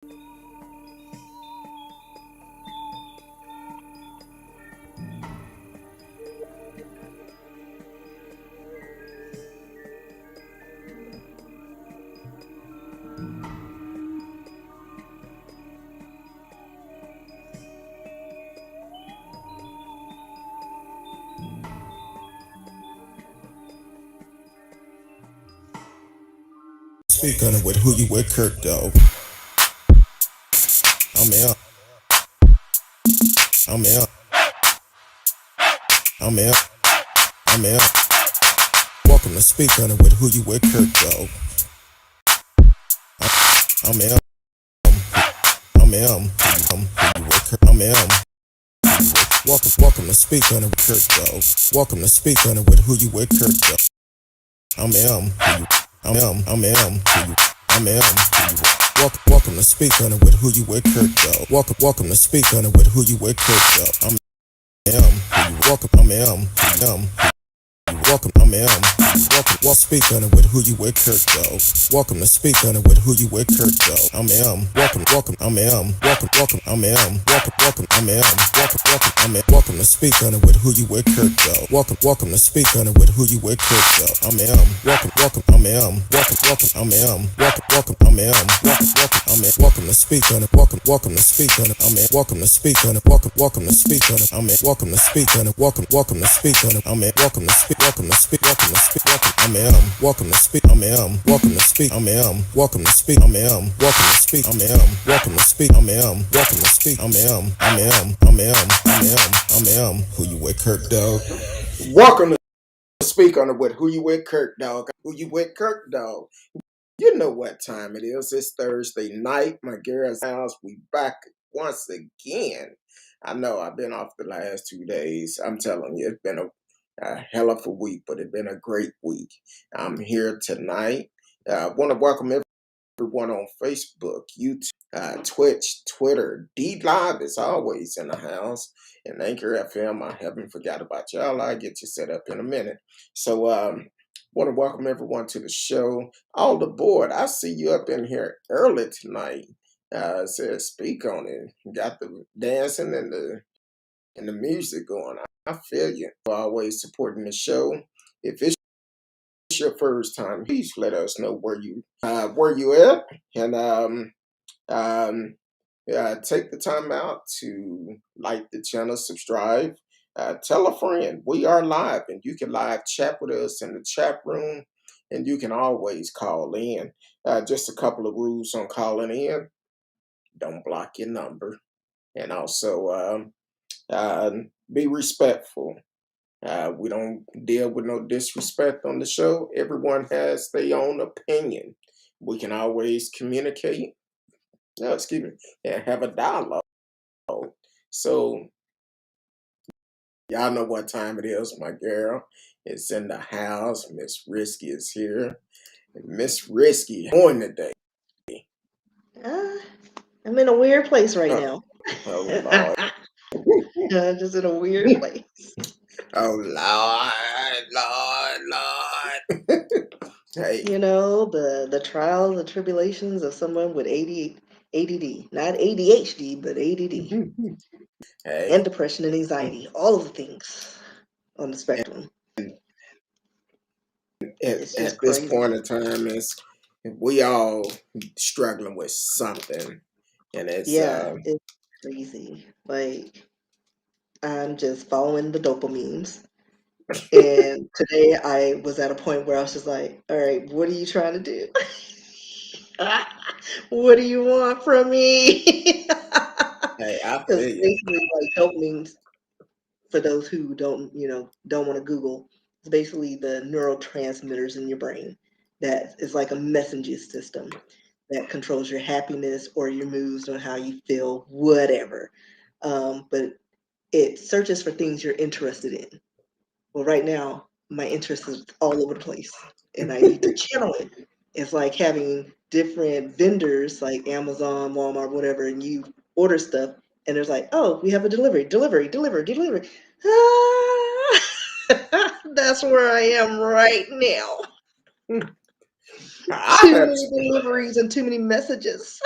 Speak on it with who you with, Kirk, though. I'm out. I'm out. I'm out. I'm out. Welcome to Speak on it with who you with, Kirk, though. I'm out. I'm out. I'm out. Welcome to Speak on it with Kirk, though. Welcome to Speak on it with who you with, Kirk, though. I'm out. I'm out. Welcome to Speak on it with who you with, Kirk, though. Welcome to Speak on it with who you with, Kirk, though. I'm welcome. Welcome, welcome, speak on it with who you with, Kirk, though. Welcome to Speak on it with who you with, Kirk, though. Welcome, welcome to Speak on it with who you with, Kirk, though. Welcome to Speak on it with who you with, Kirk, though. Welcome to Speak on it, welcome to Speak on it, welcome to Speak on it, welcome to Speak on it, welcome to Speak on it, welcome to Speak on it, welcome to Speak, welcome to Speak, welcome to Speak, welcome to Speak, welcome to Speak, welcome to Speak, welcome to Speak, welcome to Speak, welcome to Speak, who you with, Kirk, dog? Welcome to Speak on it with who you with, Kirk, dog. Who you with, Kirk, dog? You know what time it is. It's Thursday night. My girl's house. We back once again. I know I've been off the last 2 days. I'm telling you, it's been a hell of a week, but it's been a great week. I'm here tonight. I want to welcome everyone on Facebook, YouTube, Twitch, Twitter. D Live is always in the house. And Anchor FM, I haven't forgot about y'all. I'll get you set up in a minute. So, want to welcome everyone to the show. All aboard. I see you up in here early tonight. Said speak on it. Got the dancing and the music going. I feel you. Always supporting the show. If it's your first time, please let us know where you at, and take the time out to like the channel, subscribe, tell a friend. We are live, and you can live chat with us in the chat room, and you can always call in. Just a couple of rules on calling in: don't block your number, and also be respectful. We don't deal with no disrespect on the show. Everyone has their own opinion. We can always communicate, and have a dialogue. So, y'all know what time it is. My girl is in the house. Miss Risky is here. Miss Risky, on today. I'm in a weird place right Oh, now. oh Lord. Just in a weird place. Oh Lord. Hey. You know, the trials and tribulations of someone with ADD, not ADHD, but ADD, Hey. and depression and anxiety, all of the things on the spectrum. It's just At this crazy. point in time, we all struggling with something, and it's It's crazy. Like, I'm just following the dopamines. And today I was at a point where I was just like, all right, what are you trying to do? What do you want from me? hey, I Because feel you. basically, like, dopamine, for those who don't want to Google, it's basically the neurotransmitters in your brain that is like a messaging system that controls your happiness or your moods on how you feel, whatever. But it searches for things you're interested in. Well, right now, my interest is all over the place, and I need to channel it. It's like having different vendors like Amazon, Walmart, whatever, and you order stuff, and there's like, oh, we have a delivery. Ah! That's where I am right now. I Too have many deliveries and too many messages.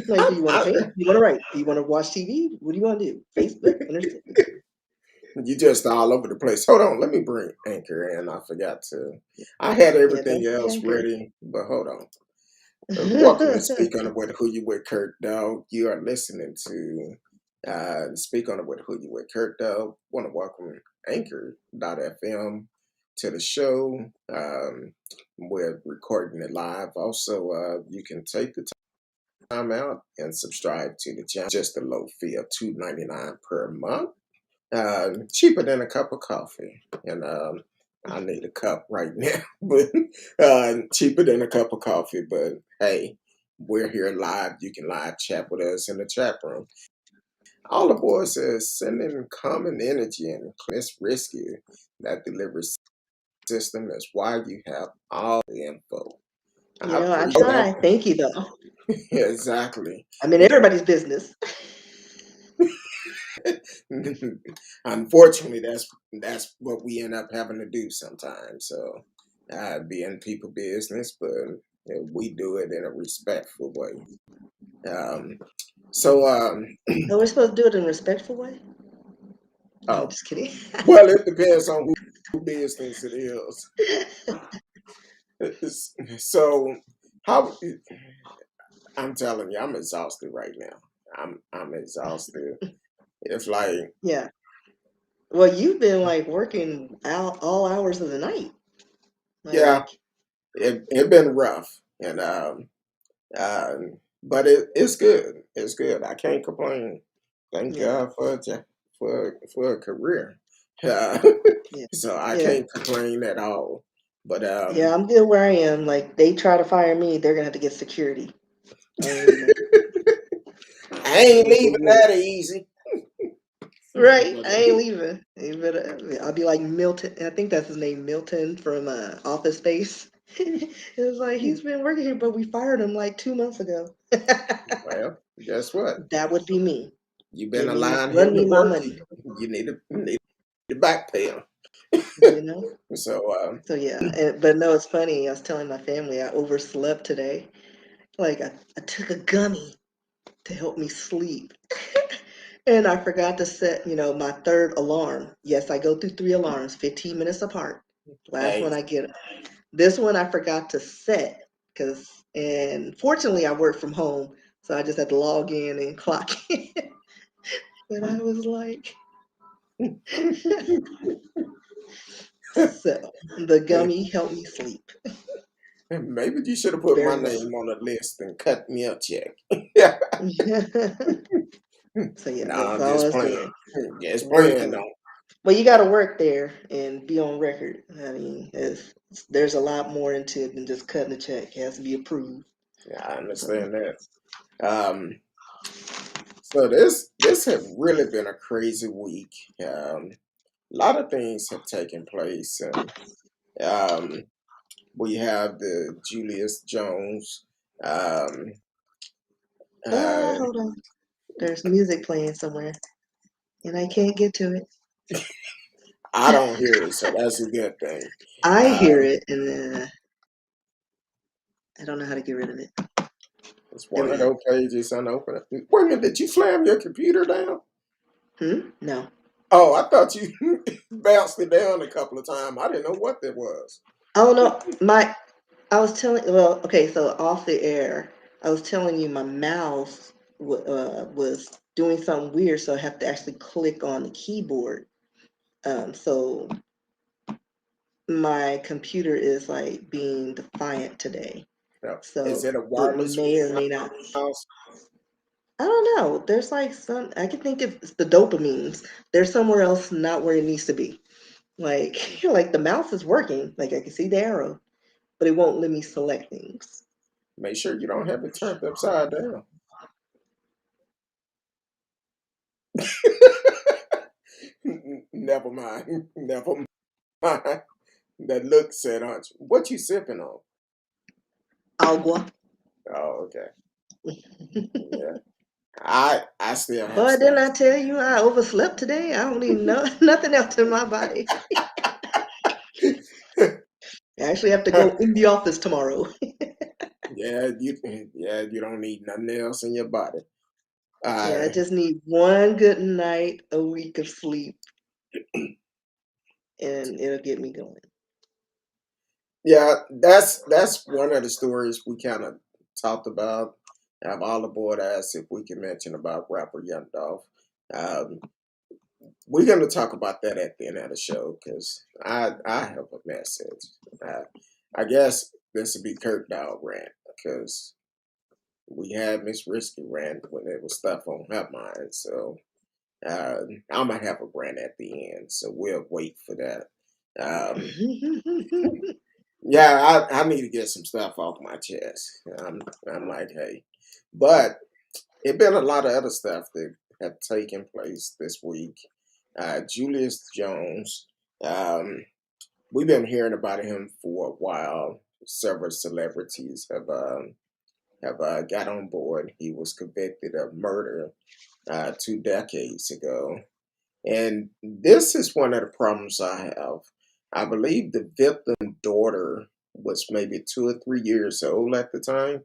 Like, do you want to paint? Do you want to write? Do you want to watch TV? What do you want to do? Facebook, Instagram? You just all over the place. Hold on, let me bring Anchor in. I forgot to. I had Yeah, everything thank you, else Anchor. ready, but hold on. Welcome to Speak on it with Who You With Kirk Dog. You are listening to Speak on it with Who You With Kirk Dog. Want to welcome Anchor.fm to the show. We're recording it live. Also, you can take the time out and subscribe to the channel. Just a low fee of $2.99 per month. Cheaper than a cup of coffee. And I need a cup right now, but cheaper than a cup of coffee. But hey, we're here live. You can live chat with us in the chat room. All the boys is sending common energy and it's risky. That delivery system is why you have all the info. I I appreciate try. Thank you, though. exactly. I mean, everybody's business. Unfortunately, that's what we end up having to do sometimes. So, be in people business, but we do it in a respectful way. Um, so, So we're supposed to do it in a respectful way? No, I'm oh, just kidding. well, it depends on who business it is. So, how? I'm telling you, I'm exhausted right now. I'm exhausted. It's like, Yeah. Well, you've been like working out all hours of the night. yeah, Like, it been rough, and but it's good. It's good. I can't complain. Thank yeah, God for for a career. yeah, So I yeah. can't complain at all. But Yeah, I'm good where I am. Like, they try to fire me, they're gonna have to get security. I ain't leaving. I ain't Like, they leaving really. that easy. Right, But I ain't leaving. I'll be like Milton. I think that's his name, Milton from Office Space. It was like he's been working here, but we fired him like 2 months ago. well, guess what? That would be me. You've been Give me, aligned run hitting me the my work. money. You need to back pay 'em. You know. So So yeah, but no, it's funny. I was telling my family I overslept today. Like I took a gummy to help me sleep. And I forgot to set, my third alarm. Yes, I go through 3 alarms, 15 minutes apart. Last hey, one I get. This one I forgot to set and fortunately I work from home, so I just had to log in and clock in. But I was like, so the gummy helped me sleep. maybe you should have put my Very much. name on the list and cut me a check. So yeah, No, that's I'm all I just was playing. doing. Just playing Working. though. Well, you got to work there and be on record. I mean, there's a lot more into it than just cutting a check. It has to be approved. Yeah, I So understand that. Um, so this have really been a crazy week. A lot of things have taken place, and um, we have the Julius Jones. Um, uh, hold on. There's music playing somewhere, and I can't get to it. I don't hear it, so that's a good thing. I hear Um, it, and I don't know how to get rid of it. it's There one we of go. those pages unopened. Wait a minute, did you slam your computer down? No. Oh, I thought you bounced it down a couple of times. I didn't know what that was. Oh no, I was telling. Well, okay, so off the air, I was telling you my mouse was doing something weird, so I have to actually click on the keyboard. So my computer is like being defiant today. Yeah. Is So it a it wireless may or may not. mouse? I don't know. There's like I can think it's the dopamines. There's somewhere else not where it needs to be. Like, like the mouse is working. Like I can see the arrow, but it won't let me select things. Make sure you don't have it turned upside down. Never mind. Never mind. That look said, aren't you? What you sipping on? Agua. Oh, okay. Yeah. I still have Boy, didn't stuff. I tell you I overslept today? I don't even know nothing else in my body. I actually have to Yeah, go in the office tomorrow. you don't need nothing else in your body. Yeah, I Uh, just need one good night a week of sleep, and it'll get me going. yeah, that's one of the stories we kind of talked about. All aboard asked if we can mention about rapper Young Dolph. Um, we're going to talk about that at the end of the show because I have a message. Uh, I guess this would be Kirk Dog rant because we had Miss Risky rant when there was stuff on her mind. So uh, I might have a rant at the end. So we'll wait for that. Um, yeah, I need to get some stuff off my chest. I'm like, hey, but it been a lot of other stuff that have taken place this week. Julius Jones, um, we've been hearing about him for a while. Several celebrities have got on board. He was convicted of murder 2 decades ago, and this is one of the problems I have. I believe the victim daughter was maybe 2 or 3 years old at the time,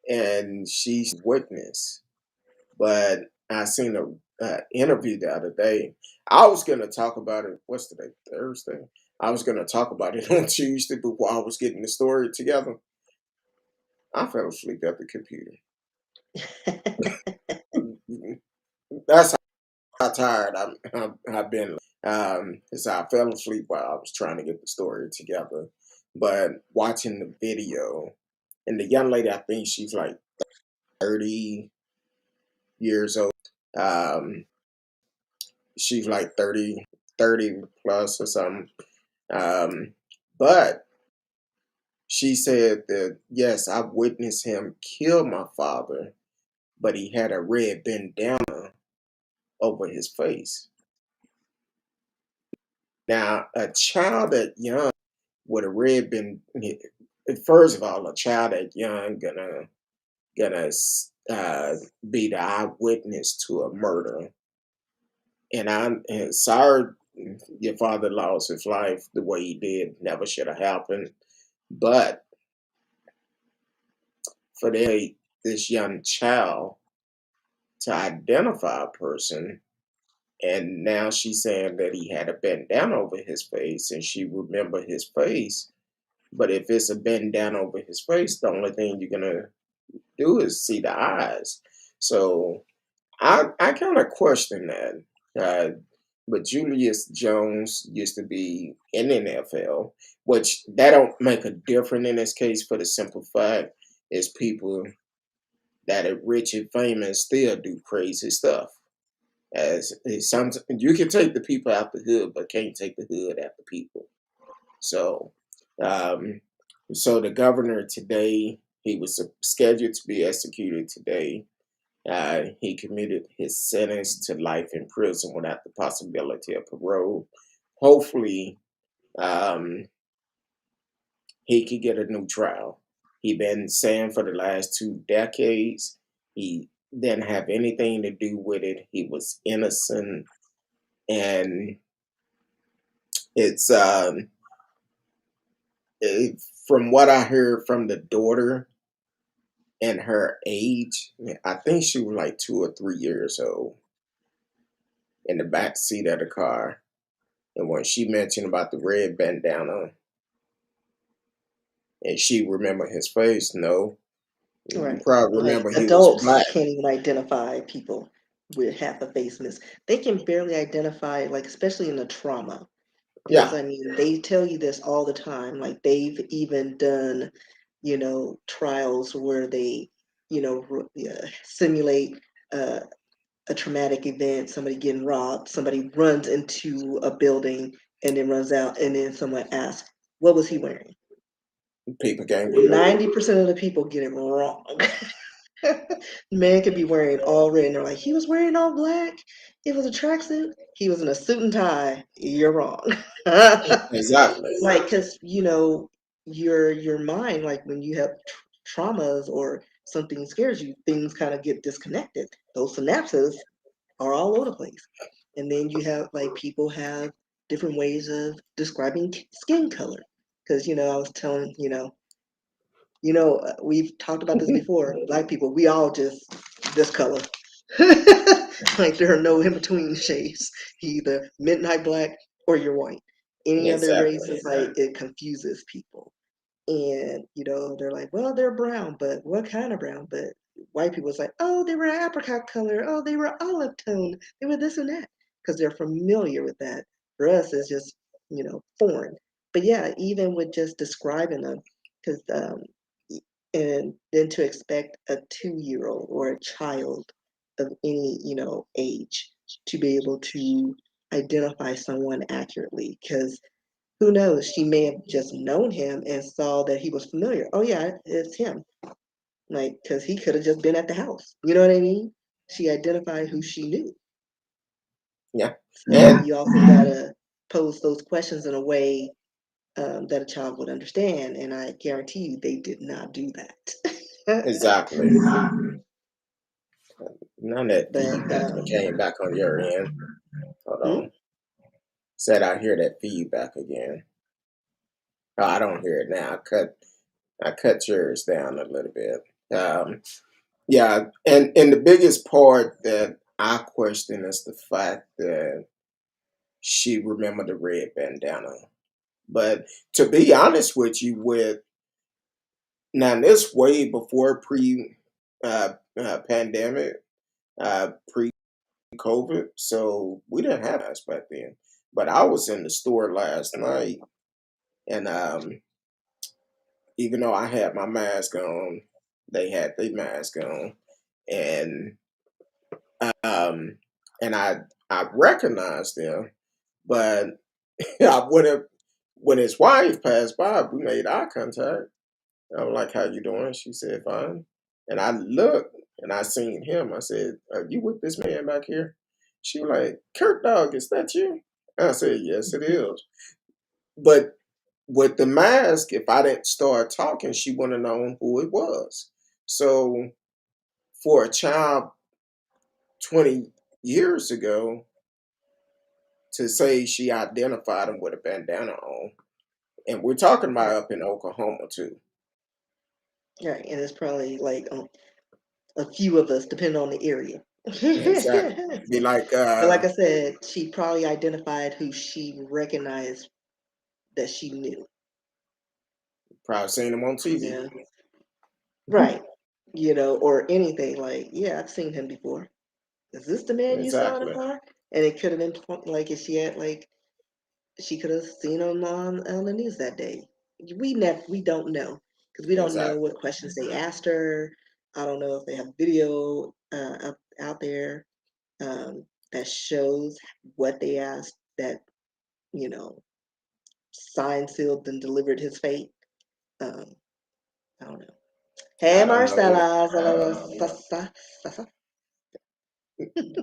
and she's witness. But I seen a interview the other day. I was gonna talk about it. What's today? Thursday. I was gonna talk about it on Tuesday, but while I was getting the story together, I fell asleep at the computer. That's how tired I've been. So I fell asleep while I was trying to get the story together. But watching the video, and the young lady, I think she's like 30 years old. Um, she's like 30 plus or something. Um, but she said that, yes, I witnessed him kill my father, but he had a red bandana over his face. Now, a child that young with a red band, first of all, a child that young gonna be the eyewitness to a murder. And I'm sorry your father lost his life the way he did. Never should have happened. But for this young child to identify a person, and now she's saying that he had a bandana over his face, and she remember his face. But if it's a bandana over his face, the only thing you're gonna do is see the eyes. So I kind of question that. Uh, but Julius Jones used to be in the NFL, which that don't make a difference in this case for the simple fact is people that are rich and famous still do crazy stuff. As some you can take the people out the hood, but can't take the hood out the people. So, um, so the governor today, he was scheduled to be executed today. He commuted his sentence to life in prison without the possibility of parole. Hopefully, um, he could get a new trial. He been saying for the last 2 decades he didn't have anything to do with it. He was innocent, and it's from what I heard from the daughter and her age. I think she was like 2 or 3 years old in the back seat of the car. And when she mentioned about the red bandana and she remembered his face, no, you Right. probably Like remember he was adults black. can't even identify people with half a face miss. They can barely identify, like, especially in the trauma. Because Yeah, I mean, they tell you this all the time. Like they've even done, trials where they, simulate uh, a traumatic event, somebody getting robbed, somebody runs into a building and then runs out, and then someone asks, "What was he wearing?" people can't believe it. 90% of the people get it wrong. Man could be wearing all red, and they're like, "He was wearing all black. It was a tracksuit. He was in a suit and tie." You're wrong. Exactly. Like, because your mind, like when you have traumas or something scares you, things kind of get disconnected. Those synapses are all over the place. And then you have like people have different ways of describing skin color. Because I was telling We've talked about this before. Black people, we all just this color. Like there are no in between shades. Either midnight black or you're white. Any other race Exactly. is like it confuses people. And they're like, well, they're brown, but what kind of brown? But white people's like, oh, they were apricot color, oh, they were olive tone, they were this and that, because they're familiar with that. For us, it's just foreign. But yeah, even with just describing them, because and then to expect a 2-year-old or a child of any age to be able to identify someone accurately, because who knows? She may have just known him and saw that he was familiar. Oh yeah, it's him. Like, because he could have just been at the house. You know what I mean? She identified who she knew. Yeah. So And you also gotta pose those questions in a way that a child would understand. And I guarantee you, they did not do that. exactly. None of that But feedback came back on your end. Hold hmm? on. Said I hear that feedback again. Oh, I don't hear it now. I cut yours down a little bit. Yeah, and the biggest part that I question is the fact that she remembered the red bandana. But to be honest with you, with now this way before pandemic, pre COVID, so we didn't have masks back then. But I was in the store last night, and even though I had my mask on, they had their mask on, and um, and I recognized them, but I would have when his wife passed by, we made eye contact. I'm like, "How you doing?" She said, "Fine." And I looked and I seen him. I said, "Are you with this man back here?" She was like, "Kurt Dog, is that you?" I said, "Yes, it is." But with the mask, if I didn't start talking, she wouldn't have known who it was. So for a child 20 years ago to say she identified him with a bandana on, and we're talking about up in Oklahoma too. Right, and it's probably like a few of us, depending on the area. Exactly. Be like, But like I said, she probably identified who she recognized that she knew. probably seen him on TV. Yeah. Right. Or anything like, yeah, I've seen him before. Is this the man you saw in the Exactly. car? And it could have been like if she had like she could have seen him on the news that day. We don't know because we don't know Exactly. what questions they asked her. I don't know if they have video out there that shows what they asked that you know signed, sealed, and delivered his fate. Um, I don't know. Hey, I don't know. Marcella.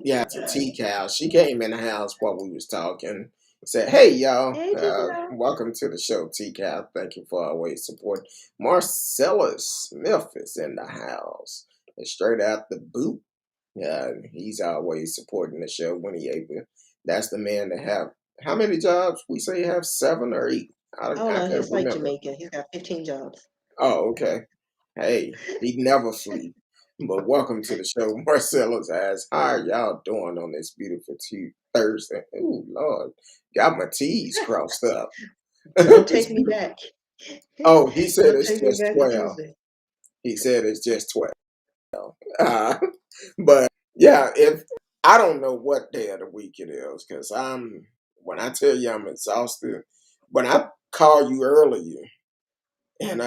Yeah, to T Cal. She came in the house while we was talking. Said, "Hey y'all, Hey, Giselle. welcome to the show, T Cal. Thank you for always support." Marcellus Smith is in the house. And straight out the boot. Yeah, he's always supporting the show when he able. That's the man that have how many jobs? We say you have 7 or 8. I don't I know. can't He's like remember. Jamaican. He's got 15 jobs. Oh, okay. Hey, he never sleep. But welcome to the show, Marcellus As. How are y'all doing on this beautiful Thursday? Oh Lord, got my T's crossed up. Don't take It's me beautiful. back. Oh, he said Don't it's take me just back to 12. Tuesday. He said it's just 12. Uh, but yeah, if I don't know what day of the week it is, because when I tell you I'm exhausted, when I call you earlier and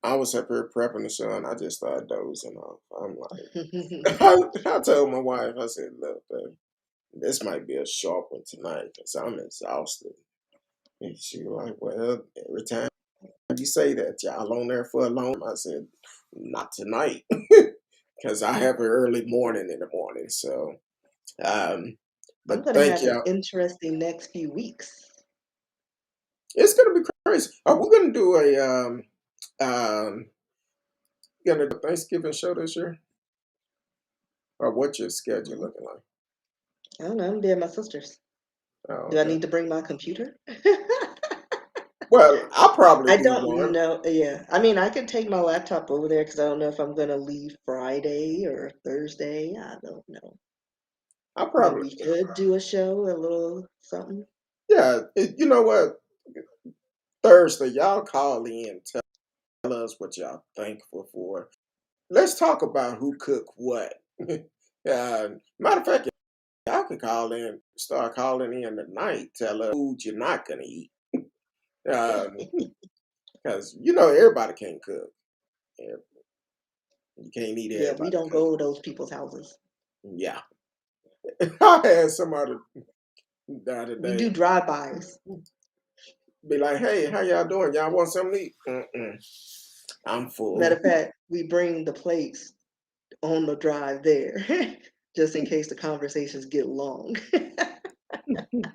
I was up here prepping the show and I just started dozing off. I'm like, I told my wife, I said, look, babe, this might be a short one tonight because I'm exhausted. And she was like, well, every time you say that, y'all on there for a long time. I said, not tonight because I have an early morning in the morning. So, um, I'm but going to thank have an y'all. interesting next few weeks. It's going to be crazy. Are we going to do um, gonna do a Thanksgiving show this year? Or what's your schedule looking like? I don't know. I'm there at my sister's. Oh, Do I okay. need to bring my computer? Well, I'll probably I do don't one. know. Yeah, I mean, I could take my laptop over there because I don't know if I'm gonna leave Friday or Thursday. I don't know. I'll I mean, probably, we could do a show, a little something. yeah. You know what? Thursday, y'all call in, tell us what y'all thankful for. Let's talk about who cooked what. Matter of fact, y'all can call in, start calling in tonight, tell us food you're not gonna eat. Because everybody can't cook. Yeah, you can't eat Yeah, we everybody don't cook. go to those people's houses. Yeah. I had somebody the other We day do drive-bys. be like, "Hey, how y'all doing? Y'all want something to eat?" Mm-mm, I'm Matter full. of fact, we bring the plates on the drive there, just in case the conversations get long.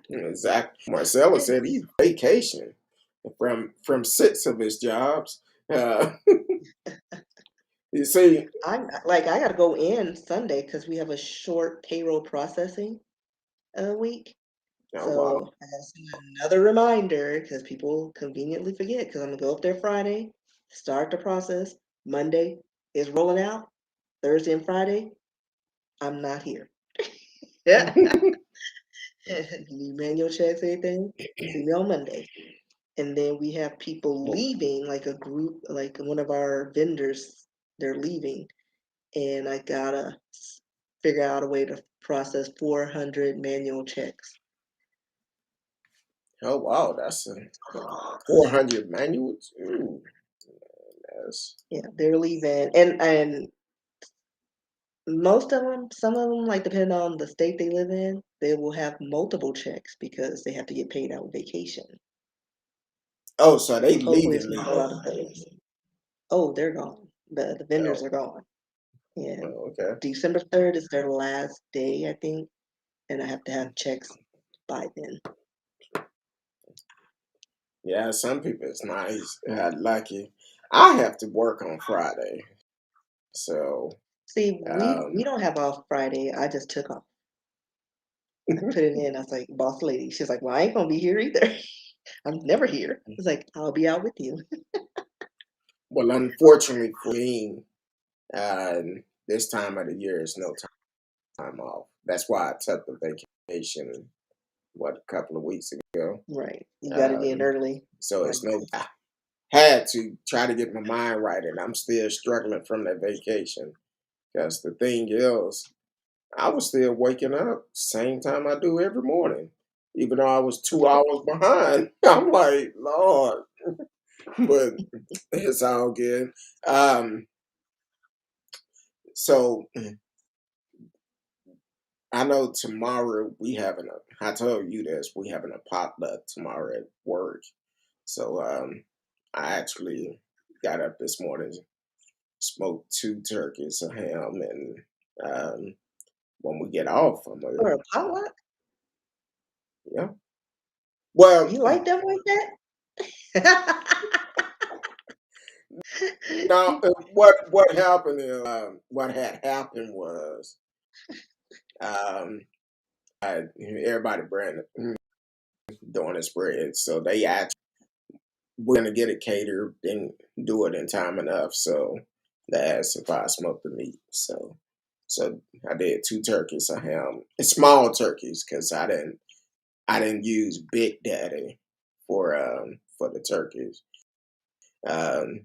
Exactly. Marcella said he vacation from 6 of his jobs. Uh, you see, I'm like, I gotta go in Sunday because we have a short payroll processing week. oh wow, So I gotta send another reminder because people conveniently forget because I'm gonna go up there Friday, start the process. Monday is rolling out. Thursday and Friday, I'm not here. Yeah. Need manual checks, everything. See me on Monday. And then we have people leaving, like a group, like one of our vendors, they're leaving. And I gotta figure out a way to process 400 manual checks. oh wow, that's Yeah, 400 manuals. Ooh, that's yeah, they're leaving. And most of them, some of them, like depending on the state they live in, they will have multiple checks because they have to get paid out with vacation. oh, so they Hopefully, it's leaving, not a lot leaving. of things. Oh, they're gone. The vendors Oh, are gone. And oh, okay. December 3rd is their last day, I think, and I have to have checks by then. Yeah, some people it's nice. Lucky. I have to work on Friday, so See, we um, don't have off Friday. I just took off. I put it in. I was like, boss lady. She's like, well, I ain't gonna be here either. I'm never here. I was like, I'll be out with you. well, unfortunately for me, uh, this time of the year is no time off. That's why I took the vacation, what, a couple of weeks ago. Right. You got it in Um, early. so Like, it's no, I had to try to get my mind right, and I'm still struggling from that vacation. Because the thing is, I was still waking up same time I do every morning, even though I was 2 hours behind. I'm like, Lord, but it's all good. Um, so I know tomorrow we having a. I told you this. We having a potluck tomorrow at work. So I actually got up this morning, smoked 2 turkeys, a ham, and um, when we get off, I'm gonna, or a potluck? yeah. Well, You like them like that? now what happened is what had happened was um, everybody brand doing this bread, so they actually we're gonna get it catered and do it in time enough. So they asked if I smoked the meat. So I did 2 turkeys, a ham, and small turkeys because I didn't use Big Daddy for the turkeys. Um,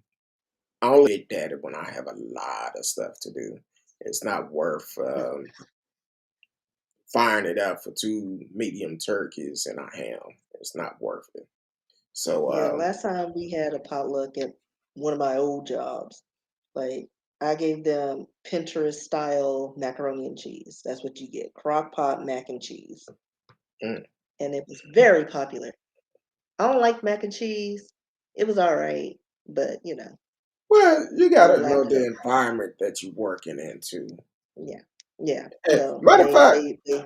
I only Big Daddy when I have a lot of stuff to do. It's not worth firing it up for 2 medium turkeys and a ham. It's not worth it. So Yeah, last time we had a potluck at one of my old jobs, like I gave them Pinterest style macaroni and cheese. That's what you get, crock pot mac and cheese. mm. And it was very popular. I don't like mac and cheese. It was all right, but Well, you they were gotta know lapping the up. environment that you're working into. Yeah, yeah. So Matter of they fact, they they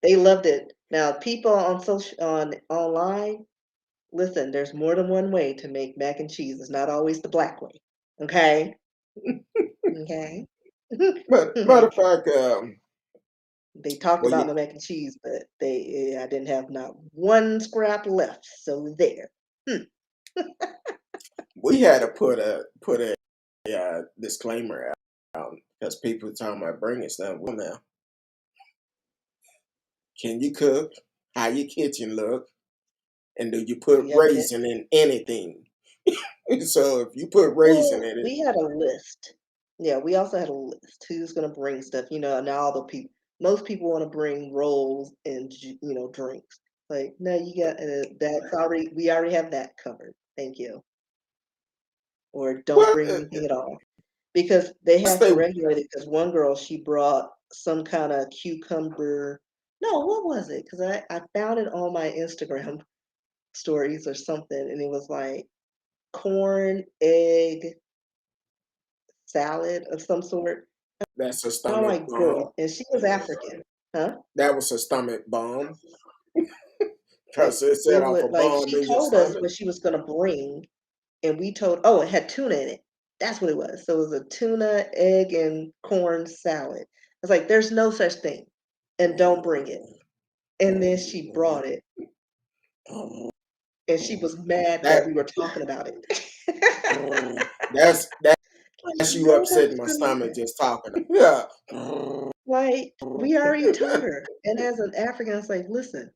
they loved it. Now people on social on online, listen, there's more than one way to make mac and cheese. It's not always the black way. Okay? Okay. matter of fact, They talked well, about my mac and cheese, but I didn't have not one scrap left. So there. Hmm. We had to put a disclaimer out because people talking about bringing stuff. Well, now, can you cook? How your kitchen look? And do you Do put you have it? raisin in anything? So if you put raisin Well, in it, we had a list. Yeah, we also had a list. Who's gonna bring stuff? Now all the people, most people want to bring rolls and drinks. Like, no, you got that's already. We already have that covered. Thank you. Or don't what? bring anything at all because they Once have they to regulate it. Because one girl, she brought some kind of cucumber. No, what was it? Because I found it on my Instagram stories or something, and it was like corn, egg, salad of some sort. that's a And I'm stomach like, bomb. girl, and she was African, huh? That was a stomach bomb It, because it it set off a would like bomb she in your told us stomach. what she was gonna bring, and we told, oh, it had tuna in it. That's what it was. So it was a tuna, egg, and corn salad. I was like, there's no such thing, and don't bring it. And then she brought it, and she was mad that That we were talking about it. that's Like, that's you upsetting nobody's my gonna eat stomach that. just talking. Yeah. Like, we already told her. And as an African, I was like, listen,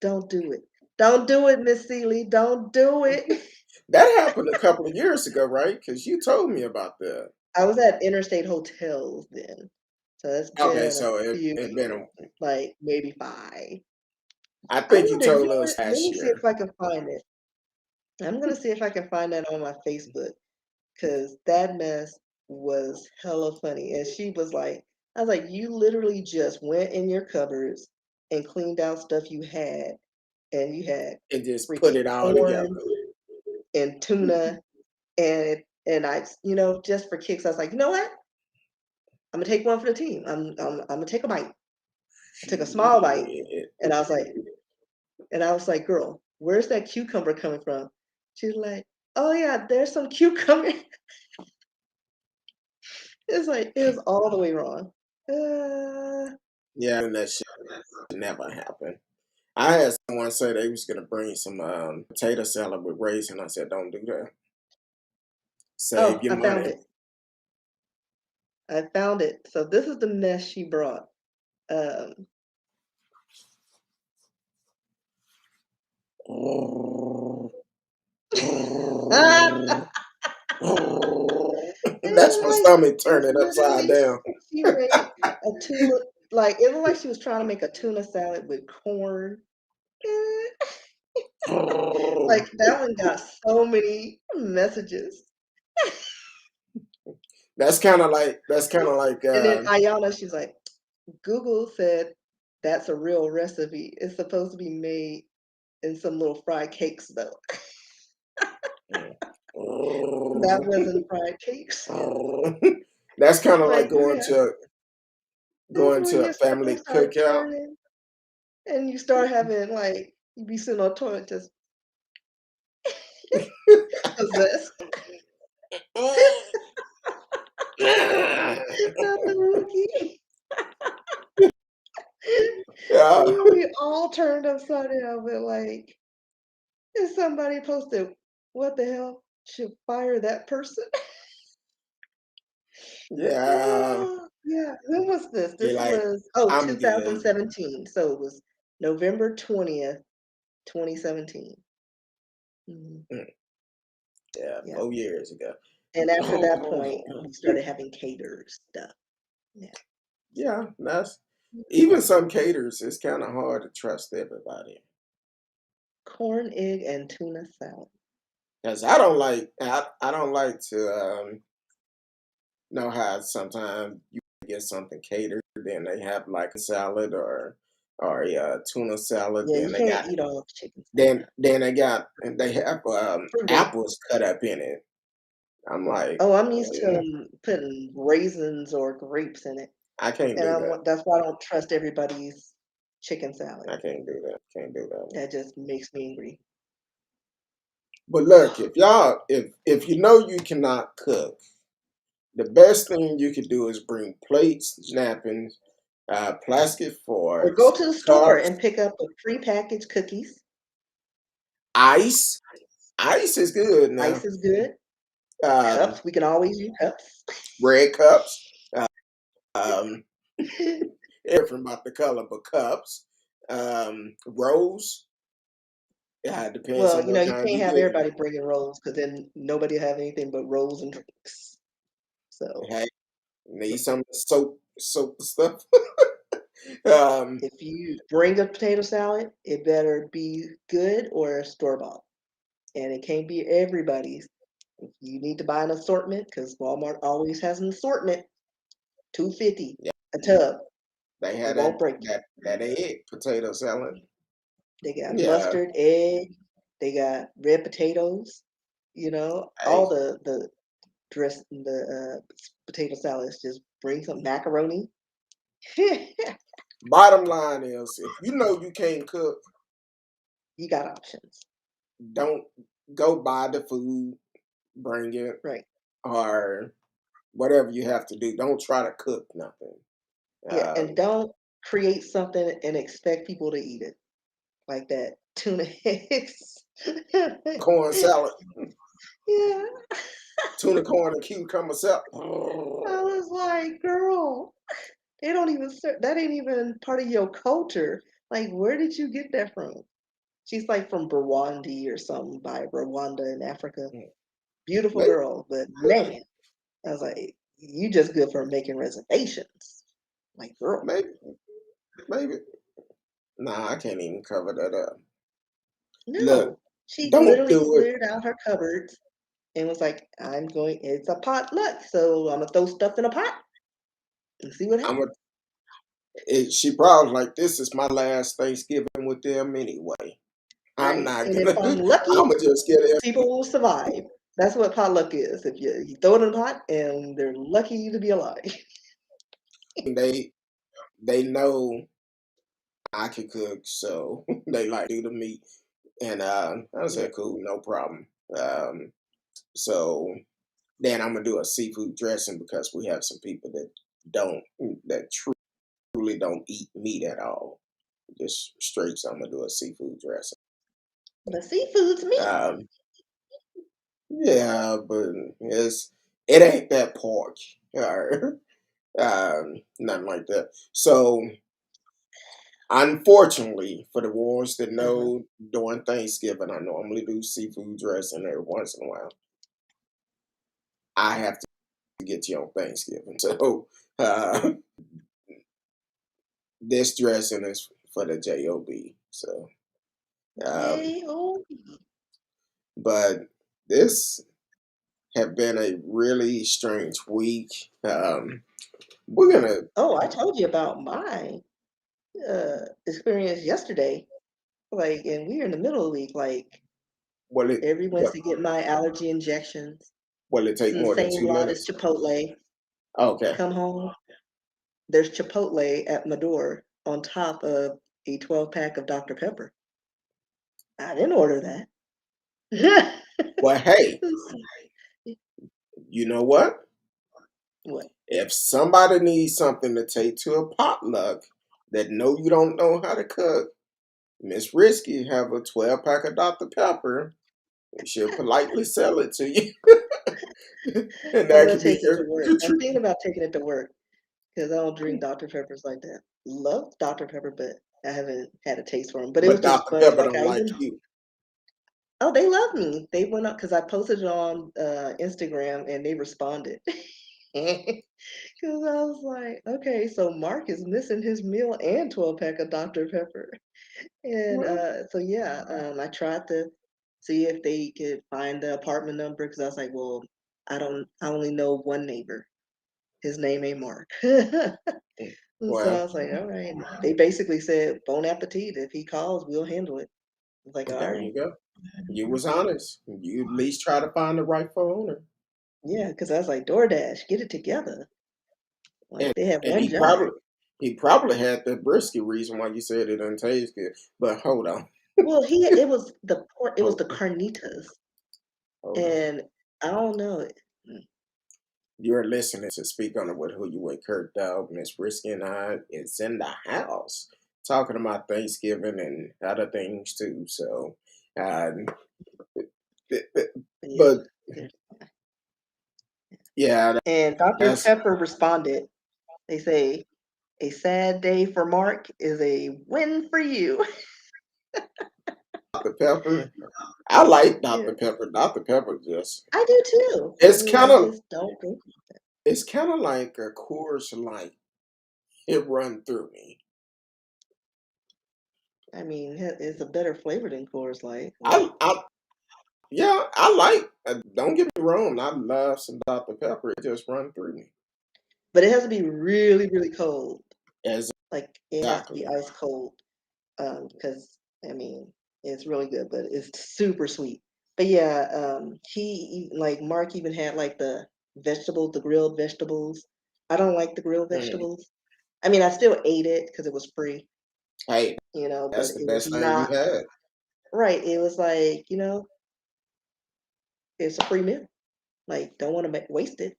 don't do it. Don't do it, Miss Seeley. Don't do it. That happened a couple of years ago, right? Because you told me about that. I was at Interstate Hotels then. So it's Okay, been a so few it been years, like maybe 5. I I think you wonder, you told know what? us Let last me see year. if I can find it. I'm gonna see if I can find that on my Facebook because that mess was hella funny. And she was like, I was like, you literally just went in your cupboards and cleaned out stuff you had, and you had And just put freaking it all together. corn and tuna and I, just for kicks, I was like, you know what? I'm gonna take one for the team. I'm gonna take a bite. I took a small bite, Shit. and I was like, girl, where's that cucumber coming from? She's like, oh yeah, there's some cucumber. It's like it was all the way wrong. Uh, Yeah, and that shit never happened. I had someone say they was gonna bring some potato salad with raisin. I said, don't do that. Save oh, your I found money. it. I found it. So this is the mess she brought. Um, That's my stomach it's turning upside literally down. she made a tuna, like it looked like she was trying to make a tuna salad with corn. Like that one got so many messages. That's kind of like And then Ayana, she's like, Google said that's a real recipe. It's supposed to be made in some little fried cakes though. That wasn't fried cakes. that's kind of like Like, going yeah, to that's going when to a your stomach family start cookout. turning and you start having like you be sitting on the toilet just possessed. Not the rookie. Yeah, You know, we all turned upside down, but like, if somebody posted, what the hell? Should fire that person? yeah. Yeah. When was this? You're This like, was, I'm good. 2017. So it was November 20th, 2017. Mhm. Mm, yeah, Yeah. 4 years ago. And after that point, we started having catered stuff. Yeah. Yeah, that's even some caterers. It's kind of hard to trust everybody Corn, egg, and tuna salad. because I don't like to know how sometimes you get something catered, then they have like a salad or a tuna salad, Yeah, then you they can't got eat all the chicken salad. then they have Fruit in it. apples cut up in it. I'm like, Oh, I'm used to putting raisins or grapes in it. I can't And do that. that's why I don't trust everybody's chicken salad. I can't do that. Can't do that. That just makes me angry. But look, if you know you cannot cook, the best thing you could do is bring plates, napkins, plastic Or go forks, to the store cups, and pick up a prepackaged cookies. ice. Ice is good now. Ice is good. Um, Cups, we can always use cups. red cups. Um, different about the color, but cups. Rose. Yeah, it depends Well, on what you kind can't you have getting. everybody bringing rolls because then nobody will have anything but rolls and drinks. So Hey, need some soap stuff. um, if you bring a potato salad, it better be good or store-bought. And it can't be everybody's. If you need to buy an assortment, because Walmart always has an assortment, $2.50 yeah, a tub. they It had won't that break you. that egg potato salad. They got Yeah, mustard, egg, they got red potatoes, all hey. the dress the potato salads. Just bring some macaroni. Bottom line is, if you know you can't cook, You got options. don't go buy the food, bring it, Right. or whatever you have to do. Don't try to cook nothing. Yeah. And Um, don't create something and expect people to eat it. Like that tuna eggs. corn salad, Yeah. tuna corn and cucumber salad. I was like, girl, they don't even that ain't even part of your culture. Like, where did you get that from? She's like from Burundi or something by Rwanda in Africa. Beautiful Maybe, girl, but man, I was like, you just good for making reservations. Like, girl, maybe, maybe. Nah, I can't even cover that up. Look, no. She don't literally do it. cleared out her cupboards and was like, it's a potluck, so I'm gonna throw stuff in a pot and see what I'm happens. she probably like, this is my last Thanksgiving with them anyway. I'm Right. not And if gonna. I'm lucky, I'm gonna just get people will survive. That's what potluck is. If you throw it in a pot and they're lucky to be alive. everything. They know I can cook, so they like do the meat, and I Yeah. said, cool, no problem. So then I'm gonna do a seafood dressing because we have some people don't that truly don't eat meat at all. Just straight. So I'm gonna do a seafood dressing. But seafood's meat. Um, yeah, but it ain't that pork or nothing like that. So unfortunately, for the ones that Uh-huh. know, during Thanksgiving, I normally do seafood dressing every once in a while. I have to get you on Thanksgiving. So uh, this dressing is for the job. So, um, J-O. but this have been a really strange week. We're gonna Oh, I told you about my experience yesterday. Like, and we're in the middle of the week. Like, will it every what Wednesday, get my allergy injections. will it It's take in the more than same two lot as minutes? Chipotle. Okay. Come home. There's Chipotle at my door on top of a 12-pack of Dr. Pepper. I didn't order that. Well, hey, you know what? What? If somebody needs something to take to a potluck that know you don't know how to cook, Miss Risky have a 12-pack of Dr. Pepper, and she'll politely sell it to you. And I'm that gonna could be take it to your work. good I'm treat. thinking about taking it to work because I don't drink Dr. Peppers like that. Love Dr. Pepper, but I haven't had a taste for them. But it was But just Dr. funny. Pepper Like don't I like even you. oh, they love me. They went up because I posted it on Instagram and they responded. Because I was like, okay, so Mark is missing his meal and 12-pack of Dr. Pepper. And Well, so yeah, I tried to see if they could find the apartment number because I was like, well, I only know one neighbor. His name ain't Mark. And so I well, was like, all right. They basically said, bon appetit. If he calls, we'll handle it. I was like, all there right. you go. You was honest. You at least try to find the rightful owner. Yeah, because I was like, DoorDash, get it together. Like And they have and one job. he probably had the brisket reason why you said it doesn't taste good. But hold on. Well, it was the pork, it was Hold the on. carnitas, Hold on. and I don't know. You're listening to Speak On It with Who You With Kirk Dog. Miss Risky and I is in the house talking about Thanksgiving and other things too. So uh, Yeah. but yeah, And Dr. that's Pepper responded. They say, a sad day for Mark is a win for you. Dr. Pepper. I like Yeah, Dr. Pepper. Dr. Pepper just I do too. I it's mean, kind I of just don't drink. it's kind of like a Coors Light. It run through me. I mean, it's a better flavor than Coors Light. I yeah, I like. Don't get me wrong. I love some Dr. Pepper. It just run through me. But it has to be really, really cold. Like it has to be Exactly. ice cold. Because I mean, it's really good, but it's super sweet. But yeah, like Mark even had like the vegetables, the grilled vegetables. I don't like the grilled Mm. vegetables. I mean, I still ate it because it was free, Hey, but that's the it was best thing you not had. right. It was like, it's a free meal. Like, don't want to waste it.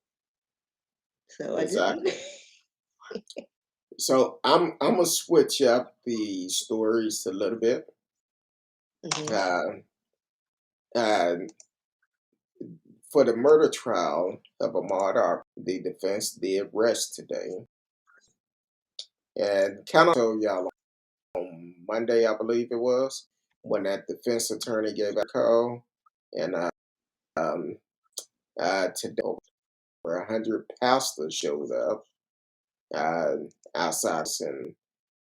So I didn't. Exactly. So I'm gonna switch up the stories a little bit. Hmm. Uh, uh, for the murder trial of Ahmaud Arbery, the defense did rest today, and kind of told y'all on Monday, I believe it was, when that defense attorney gave a call, and um, today over 100 pastors showed up uh, outside, and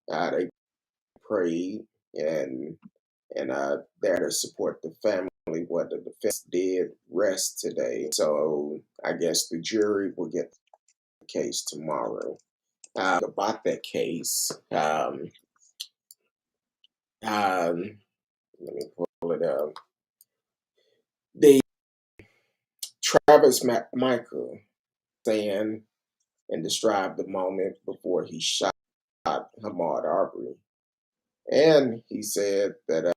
they prayed and there to support the family. What the defense did rest today, so I guess the jury will get the case tomorrow. About that case, let me pull it up. The Travis Michael saying and described the moment before he shot Ahmaud Arbery, and he said that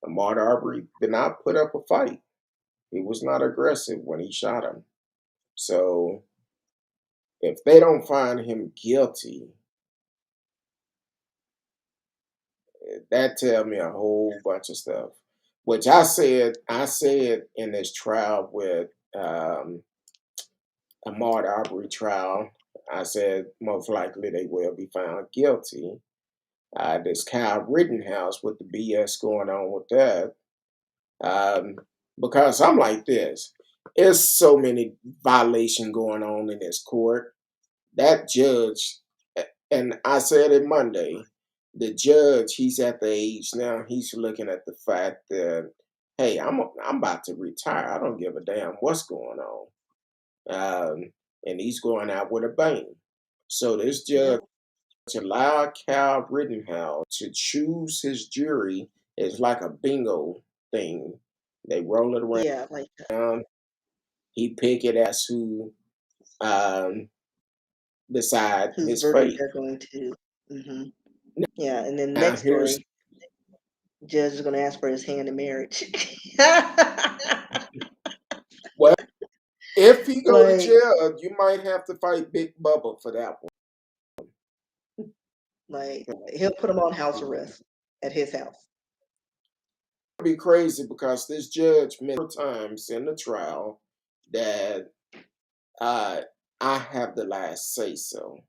Ahmaud Arbery did not put up a fight. He was not aggressive when he shot him. So if they don't find him guilty, that tell me a whole bunch of stuff. Which I said in this trial with Ahmaud Arbery trial, I said most likely they will be found guilty. This Kyle Rittenhouse with the BS going on with that, um, because I'm like this. There's so many violation going on in this court. That judge, and I said it Monday, the judge, he's at the age now, he's looking at the fact that, hey, I'm about to retire. I don't give a damn what's going on. And he's going out with a bang. So this Yeah, judge allowed Cal Rittenhouse to choose his jury. It's like a bingo thing. They roll it yeah, like around. He pick it as who um, decide whose his verdict fate. they're going to. Hmm. Yeah, and then Now next here's story, judge is going to ask for his hand in marriage. well, if he go to like, jail, you might have to fight Big Bubba for that like he'll put him on house one. arrest at his house. Be crazy because this judge many times in the trial that uh, I have the last say so.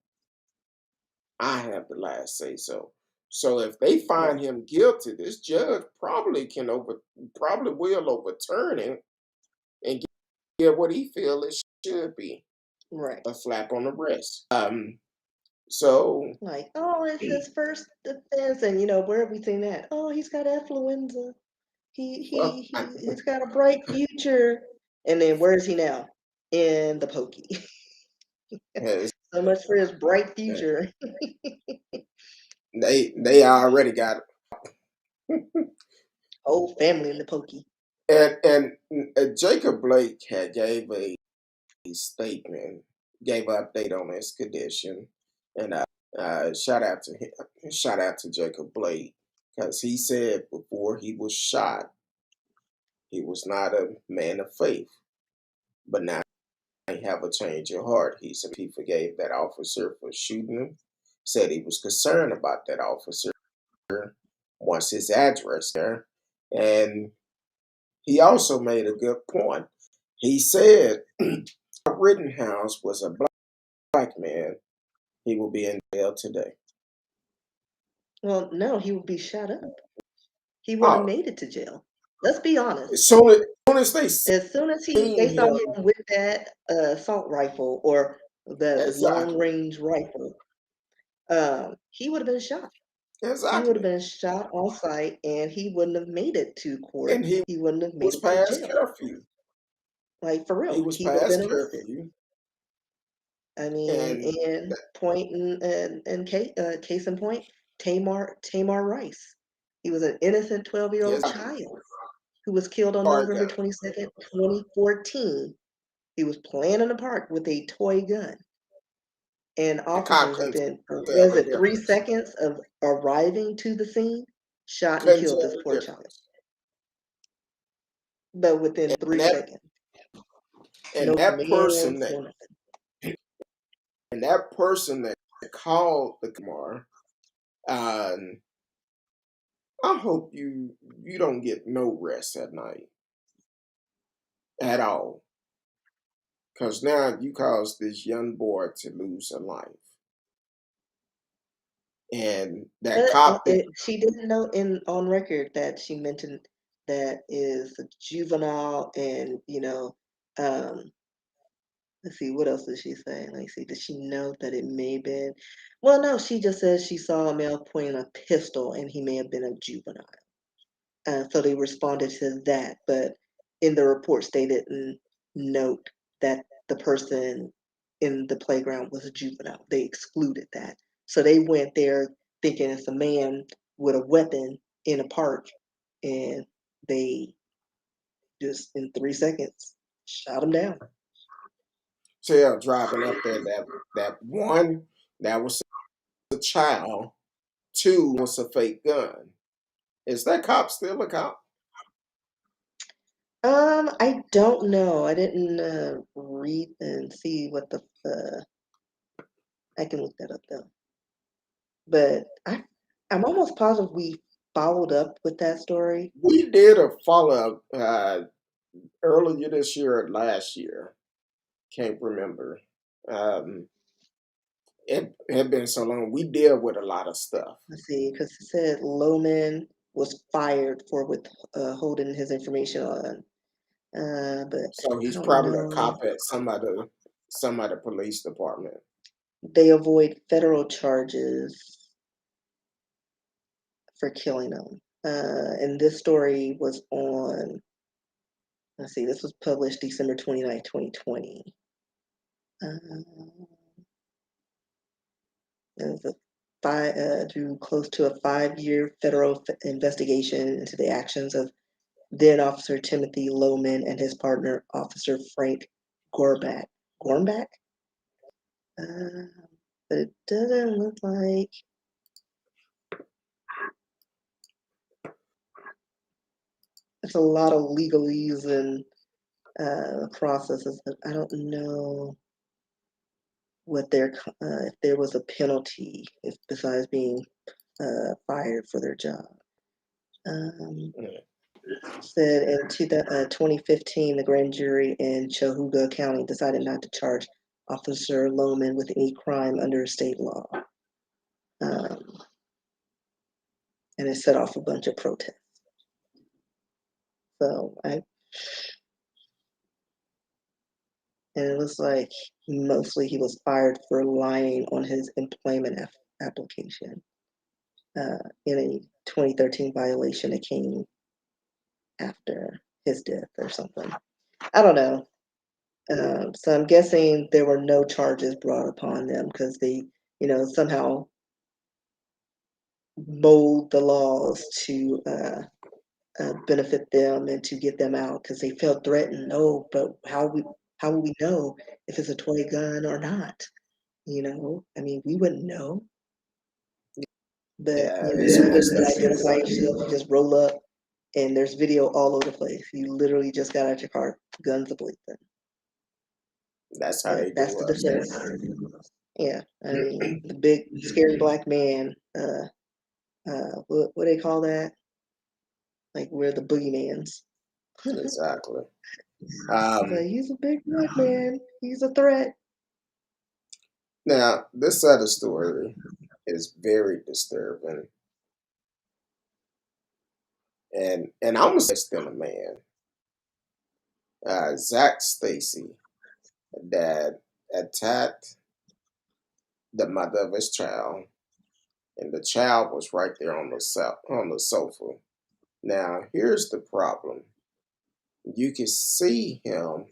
I have the last say so. So if they find Right, him guilty, this judge probably will overturn it and get what he feels it should be right. a slap on the wrist. So Like, oh, it's his first defense, and where have we seen that? Oh, he's got influenza. well, He's got a bright future. And then where is he now? In the pokey. I, So much for his bright future. they already got Whole family in the pokey. and Jacob Blake had gave a statement, gave an update on his condition, and shout out to him, shout out to Jacob Blake because he said before he was shot he was not a man of faith, but now he have a change of heart. He said he forgave that officer for shooting him, said he was concerned about that officer once his address there, and he also made a good point. He said Rittenhouse was a black man, he will be in jail today. Well, no, he would be shot up. He wouldn't have Oh, made it to jail. Let's be honest. as soon as they As soon as they seen saw him, him with that assault rifle or the long exactly, range rifle, he would have been shot. He would have exactly, been shot on sight, and he wouldn't have made it to court. and he He wouldn't have made was it to past jail. curfew. Like for He real, was he would have been past arrested. curfew, I mean, and and point and case in point, Tamar Rice. He was an innocent 12-year-old exactly, child who was killed on hard November gun. 22nd, 2014. He was playing in the park with a toy gun. And The cop officers couldn't within, tell was the it 3 difference. seconds of arriving to the scene, shot and Couldn't killed tell this the poor child. difference. But within And 3 seconds, and no that person commands, that no nothing. and that person that called the car, uh, I hope you don't get no rest at night at all, because now you caused this young boy to lose a life, and that But cop that she didn't know in on record that she mentioned that is a juvenile, and um, let's see, what else did she say? Let me see. Did she know that it may have been? Well, no, she just says she saw a male pointing a pistol, and he may have been a juvenile. So they responded to that, but in the reports they didn't note that the person in the playground was a juvenile. They excluded that. So they went there thinking it's a man with a weapon in a park, and they just in 3 seconds shot him down. tail driving up there, that one that was a child, two was a fake gun. Is that cop still a cop? I don't know. I didn't read and see what the. I can look that up though. But I'm almost positive we followed up with that story. We did a follow up earlier this year or last year. Can't remember. Um, it had been so long. We deal with a lot of stuff. Let's see, because it said Loman was fired for withholding his information on, but So I he's don't probably a know. cop at some other police department. They avoid federal charges for killing him. And this story was on, let's see, this was published December 29th, 2020. It was drew close to a 5-year federal investigation into the actions of then Officer Timothy Lohman and his partner, Officer Frank Gorbach. Gormbach? But it doesn't look like it's a lot of legalese and processes, but I don't know what their if there was a penalty if besides being fired for their job. Yeah. Said in 2015, the grand jury in Chohuga County decided not to charge Officer Lohman with any crime under state law. Um, and it set off a bunch of protests. And it was like mostly he was fired for lying on his employment application in a 2013 violation that came after his death or something. I don't know. So I'm guessing there were no charges brought upon them because they, somehow mold the laws to benefit them and to get them out because they felt threatened. Oh, but how will we know if it's a toy gun or not? I mean, we wouldn't know. But Yeah, you couldn't especially identify yourself. You just roll up, and there's video all over the place. You literally just got out your car, guns a-blazing. that's how But they that's do the us. defense. Yeah, I mean, the big scary black man. What do they call that? Like we're the boogeymans. Exactly. But he's a big black man. He's a threat. Now, this other story is very disturbing, and I'm gonna say it's been a man, Zac Stacy, that attacked the mother of his child, and the child was right there on the sofa. Now, here's the problem: you can see him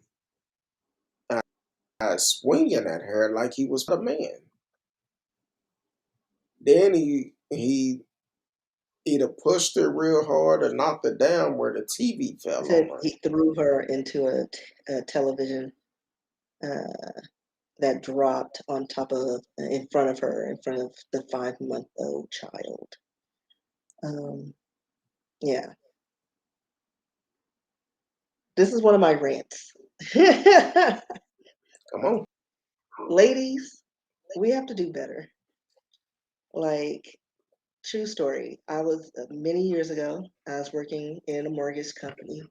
swinging at her like he was a man. Then he either pushed her real hard or knocked her down where the TV He fell said on her. he threw her into a television uh, that dropped on top of, in front of her, in front of the 5-month-old child. Um, yeah, this is one of my rants. Come on. Ladies, we have to do better. Like, true story. I was many years ago, I was working in a mortgage company.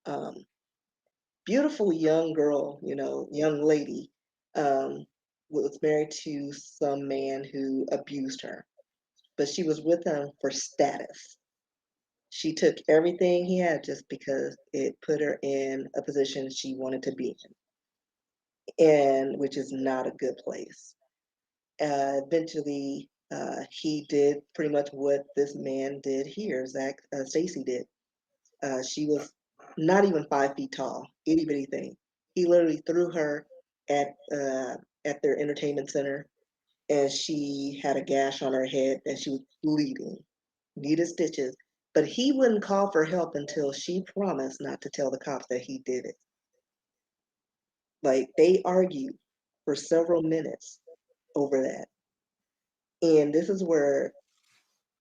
Um, Beautiful young girl, young lady, um, was married to some man who abused her, but she was with him for status. She took everything he had just because it put her in a position she wanted to be in, and which is not a good place. Eventually, he did pretty much what this man did here, Zac Stacy did. She was not even 5 feet tall, itty bitty thing. He literally threw her at uh, at their entertainment center, and she had a gash on her head, and she was bleeding, needed stitches. But he wouldn't call for help until she promised not to tell the cops that he did it. Like, they argued for several minutes over that, and this is where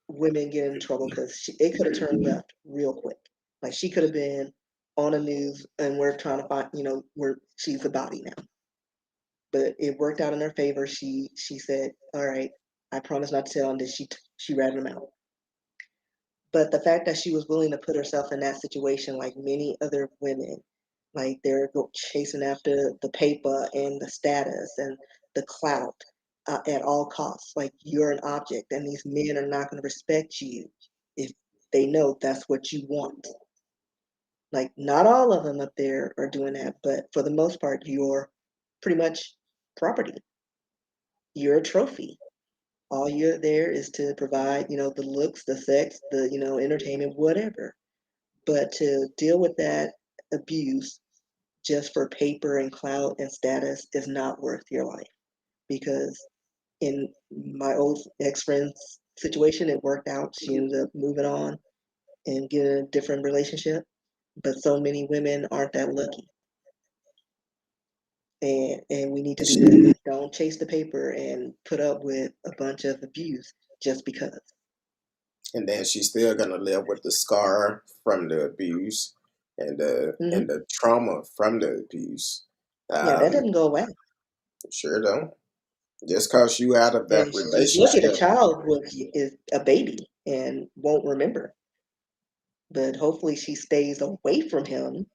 women get in trouble because it could have turned left real quick. Like, she could have been on the news, and we're trying to find, where she's a body now. But it worked out in her favor. She said, "All right, I promise not to tell," and then she ratted him out. But the fact that she was willing to put herself in that situation, like many other women, like they're chasing after the paper and the status and the clout at all costs. Like, you're an object, and these men are not going to respect you if they know that's what you want. Like, not all of them up there are doing that, but for the most part, you're pretty much property. You're a trophy. All you're there is to provide, the looks, the sex, the, entertainment, whatever. But to deal with that abuse just for paper and clout and status is not worth your life. Because in my old ex friend's situation, it worked out. She ended up moving on and getting a different relationship. But so many women aren't that lucky. And we need to do better. Don't chase the paper and put up with a bunch of abuse just because. And then she's still gonna live with the scar from the abuse and the Hmm. and the trauma from the abuse. Yeah, that Um, doesn't go away. sure don't. Just cause you out of that And she's lucky the relationship. child is a baby and won't remember. But hopefully she stays away from him.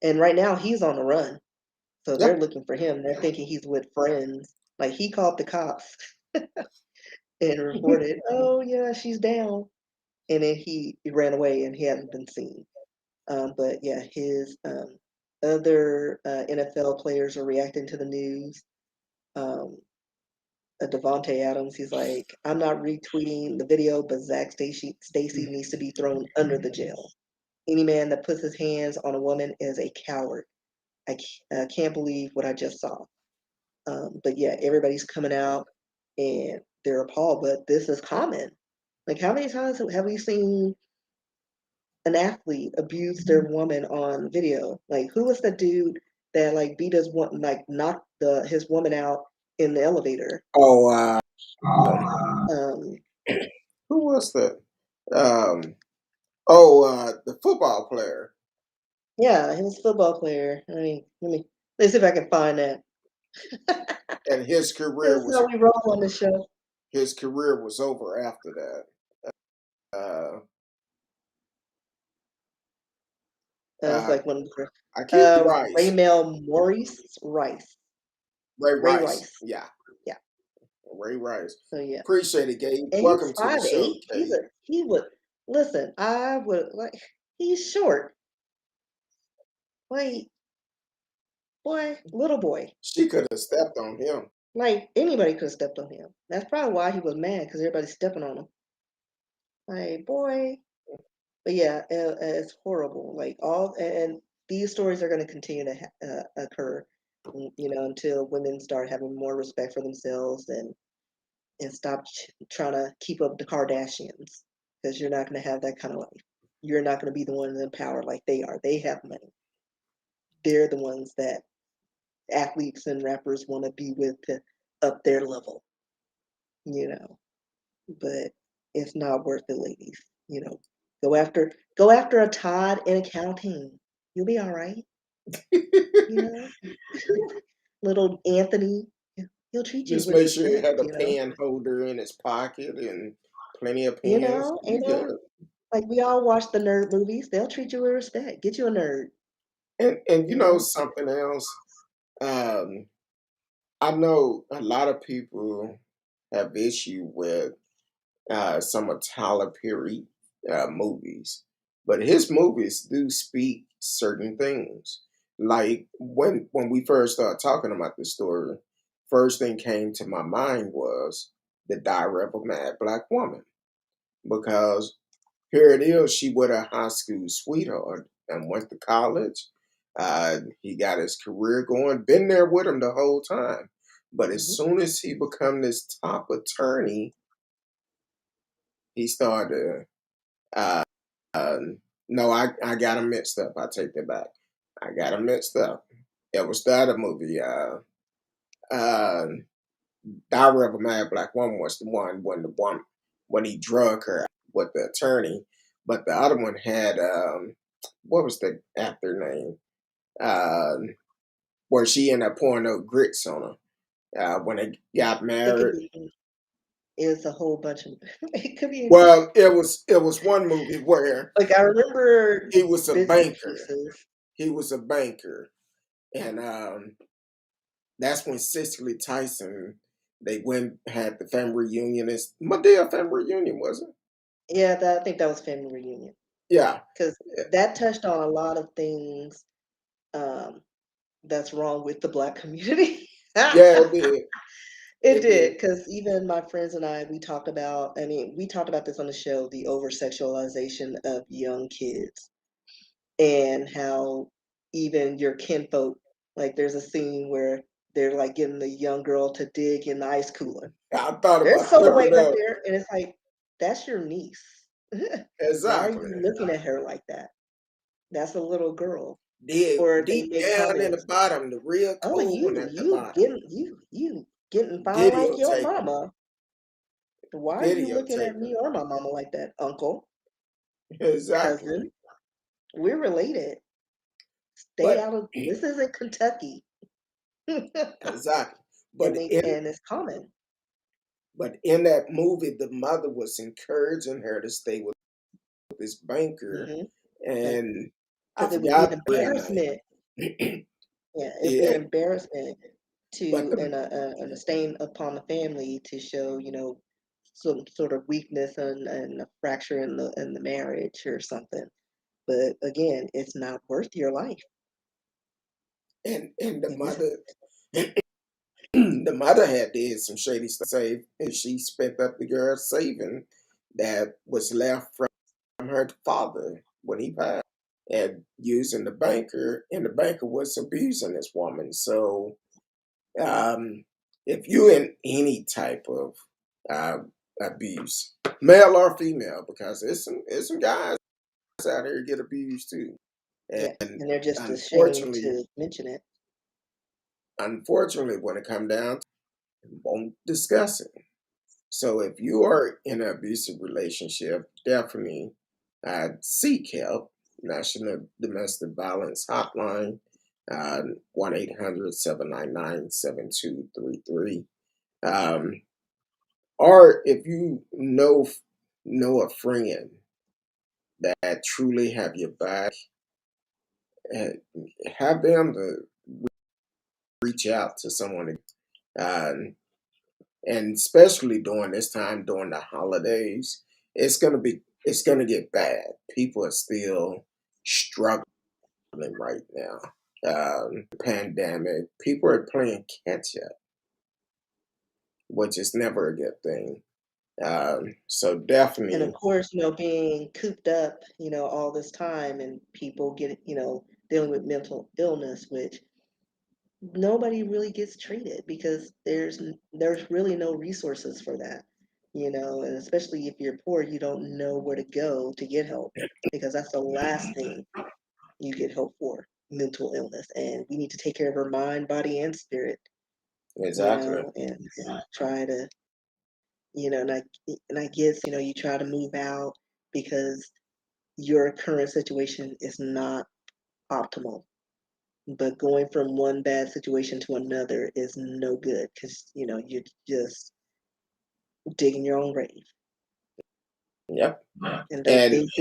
And right now he's on the run. So they're Yep. looking for him. They're thinking he's with friends. Like, he called the cops and reported, "Oh yeah, she's down." And then he ran away and he hasn't been seen. But yeah, his other NFL players are reacting to the news. Um, Devontae Adams, he's like, "I'm not retweeting the video, but Stacy needs to be thrown under the jail. Any man that puts his hands on a woman is a coward. I can't believe what I just saw." But yeah, everybody's coming out and they're appalled. But this is common. Like, how many times have we seen an athlete abuse their woman on video? Like, who was the dude that like beat his one, like knocked his woman out in the elevator? Oh, Um, who was that? Um, oh, the football player, yeah, he was a football player. I mean, let's see if I can find that. and This is how we roll on the show. his career was over after that. Uh, It's like one of the first. Akil Rice. Raymel Maurice Rice. Ray Ray Rice. Rice. Yeah. Yeah. Ray Rice. So yeah. Appreciate it, Gabe. And he's Welcome to the show, 5'8". Gabe. He would listen, I would like he's short. Like, boy, little boy. She could have stepped on him. Like anybody could have stepped on him. That's probably why he was mad, because everybody's stepping on him. Like, boy. But yeah, it's horrible. Like and these stories are going to continue to occur, until women start having more respect for themselves and stop trying to keep up the Kardashians, because you're not going to have that kind of life. You're not going to be the ones in power like they are. They have money. They're the ones that athletes and rappers want to be with to up their level, But it's not worth it, ladies. Go after a Todd in accounting. You'll be all right. Little Anthony, he'll treat you Just with make sure he respect. had a pen holder in his pocket and plenty of You pens. know, you You know, good. like we all watch the nerd movies. They'll treat you with respect. Get you a nerd. And You know. something else. Um, I know a lot of people have issue with some of Tyler Perry movies, but his movies do speak certain things. Like when we first started talking about this story, first thing came to my mind was the Diary of a Mad Black Woman, because here it is, she with a high school sweetheart and went to college. He got his career going, been there with him the whole time. But as Mhm. soon as he become this top attorney, he started. Uh, no, I got him mixed up. I take that back. I got him mixed up. It was the other movie. Uh, Diary of a Mad Black Woman was the one when he drug her with the attorney, but the other one had what was the actor name? Where she ended up pouring no grits on him when they got It could married. be. It's a whole bunch of. It could be. Well, it was one movie where Like I remember he was a bits and banker. pieces. He was a banker, and that's when Cicely Tyson they went had the family reunion. It's Medea family reunion, wasn't it? Yeah, I think that was Family Reunion, Yeah, because that touched on a lot of things um, that's wrong with the Black community. yeah, it did. It It did. did, because even my friends and I, we talked about this on the show, the over sexualization of young kids, and how even your kinfolk, like there's a scene where they're like getting the young girl to dig in the ice cooler. I thought There's about someone looking waiting up up. there, and it's like, that's your niece. Why are Exactly. you looking at her like that? That's a little girl. Deep, Or they deep make down in the comments, bottom, the real oh, cold one at the bottom. you getting fine like your Videotaping. mama. Why are you looking at me Videotaping. or my mama like that, uncle, Exactly. cousin? We're related. Stay But out of this isn't Kentucky. and exactly. But in it's common. that movie, the mother was encouraging her to stay with this banker, Mm-hmm. and I Because it would be forgot an the real name. embarrassment. Yeah, it'd be Yeah, an embarrassment but to and a stain upon the family to show, some sort of weakness and a fracture in the marriage or something. But again, it's not worth your life. and the It isn't. mother the mother had did some shady stuff. Say and she spent up the girl's saving that was left from her father when he passed, and using the banker, and the banker was abusing this woman. So um, if you in any type of uh, abuse, male or female, because there's some guys out here get abused too, Yeah, and and they're just ashamed unfortunately, to mention it. when it come down, won't discuss it. So if you are in an abusive relationship, definitely seek help. National Domestic Violence Hotline, 1-800-799-7233. Um, or if you know a friend that truly have your back, have them to reach out to someone, uh, and especially during this time, during the holidays, it's gonna get bad. People are still struggling right now. Pandemic, people are playing catch up, which is never a good thing. So And of definitely, course, being cooped up, all this time and people get, dealing with mental illness, which nobody really gets treated because there's really no resources for that, and especially if you're poor, you don't know where to go to get help because that's the last thing you get help for, mental illness. And we need to take care of our mind, body, and spirit, exactly, and try to, and I guess, you try to move out because your current situation is not optimal. But going from one bad situation to another is no good because, you're just digging your own grave. yep. And they And think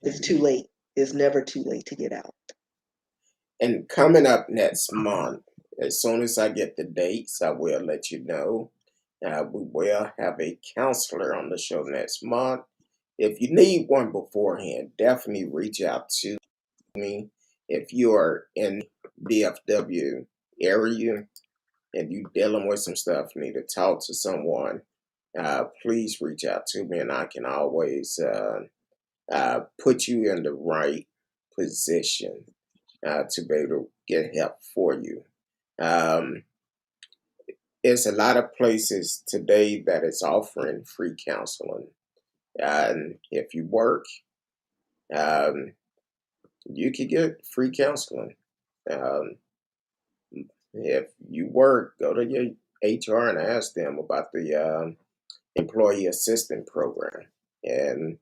it's too late. It's never too late to get out. and coming up next month, as soon as I get the dates, I will let you know. We will have a counselor on the show next month. If you need one beforehand, definitely reach out to me. If you are in DFW area and you dealing with some stuff, need to talk to someone, please reach out to me, and I can always put you in the right position to be able to get help for you. Um, there's a lot of places today that is offering free counseling. And if you work, um, you can get free counseling. Um, if you work, go to your HR and ask them about the employee assistance program. And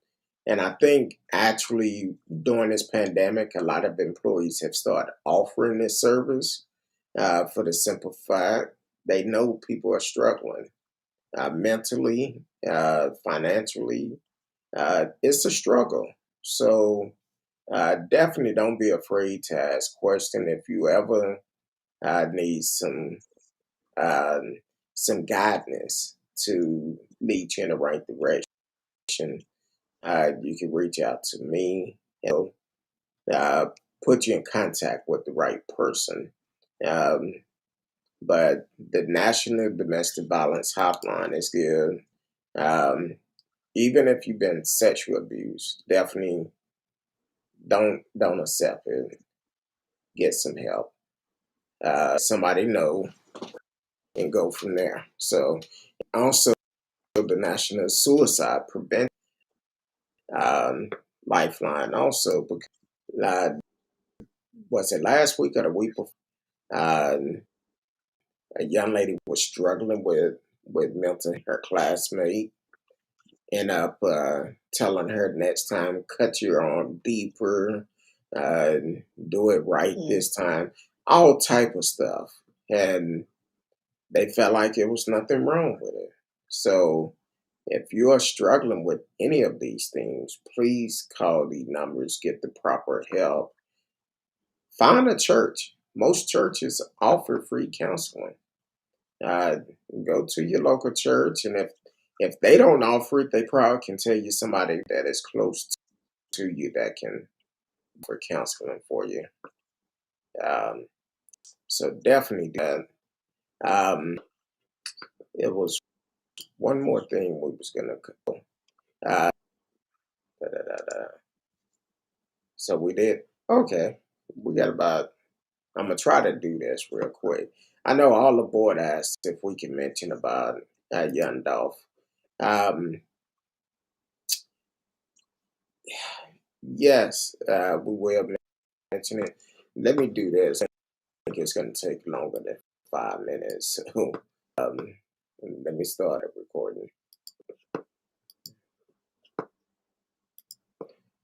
and I think actually during this pandemic, a lot of employees have started offering this service for the simple fact they know people are struggling mentally, financially. It's a struggle. So definitely don't be afraid to ask questions if you ever need um, some guidance to lead you in the right direction. You can reach out to me and put you in contact with the right person. Um, but the National Domestic Violence Hotline is good. Um, even if you've been sexual abused, definitely don't accept it. Get some help. Somebody know and go from there. So also the National Suicide Prevention um, Lifeline also because uh, was it last week or the week before? A young lady was struggling with mental. Her classmate end up telling her next time, cut your arm deeper, uh, do it right Mm. this time, all type of stuff, and they felt like it was nothing wrong with it. So if you are struggling with any of these things, please call these numbers, get the proper help. Find a church. Most churches offer free counseling. Uh, go to your local church, and if they don't offer it, they probably can tell you somebody that is close to you that can offer counseling for you. Um, so definitely do that. It was one more thing we was gonna go. Uh, da, da, da, da. So we did. Okay, we got about. I'm gonna try to do this real quick. I know all the board asked if we can mention about Young Dolph. Um, yes, we will mention it. Let me do this. I think it's gonna take longer than 5 minutes. um, let me start a recording.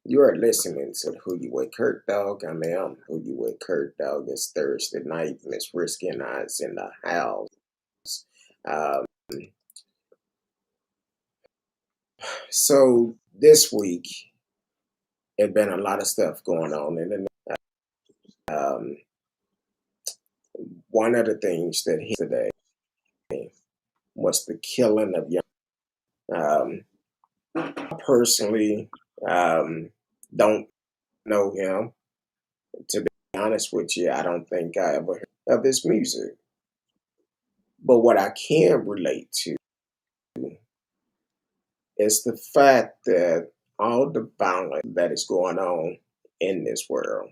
You are listening to Who You With Kurt Dog. I'm Who You With Kurt Dog. It's Thursday night. Miss Risky and I's in the house. Um, so this week, there's been a lot of stuff going on in the news. Um, one of the things that he today was the killing of young. Personally, don't know him. To be honest with you, I don't think I ever heard of his music. But what I can relate to is the fact that all the violence that is going on in this world,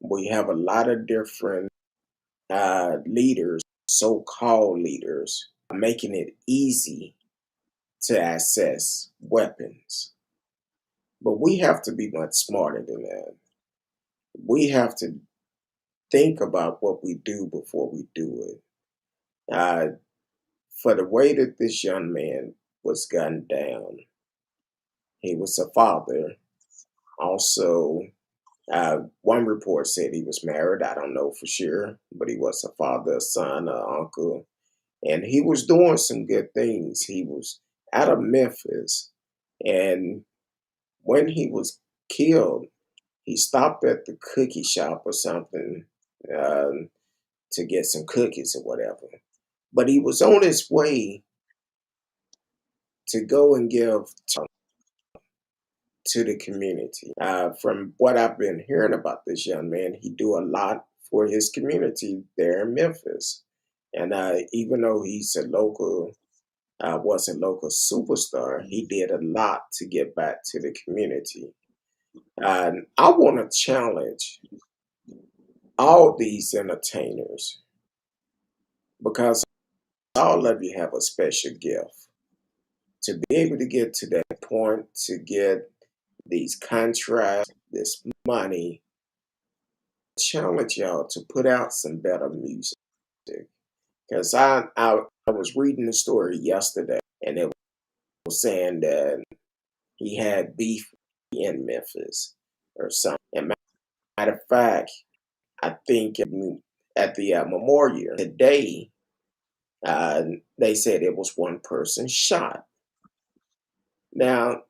we have a lot of different leaders, so-called leaders, making it easy to access weapons. But we have to be much smarter than that. We have to think about what we do before we do it. For the way that this young man was gunned down, he was a father. Also, one report said he was married. I don't know for sure, but he was a father, a son, an uncle, and he was doing some good things. He was out of Memphis, and when he was killed, he stopped at the cookie shop or something um, to get some cookies or whatever. But he was on his way to go and give to the community. From what I've been hearing about this young man, he do a lot for his community there in Memphis. And even though he's was a local superstar, he did a lot to get back to the community. And I want to challenge all these entertainers because all of you have a special gift to be able to get to that point to get these contracts, this money. Challenge y'all to put out some better music because I was reading the story yesterday and it was saying that he had beef in Memphis or something. And matter of fact, I think at the memorial today, they said it was one person shot. Now,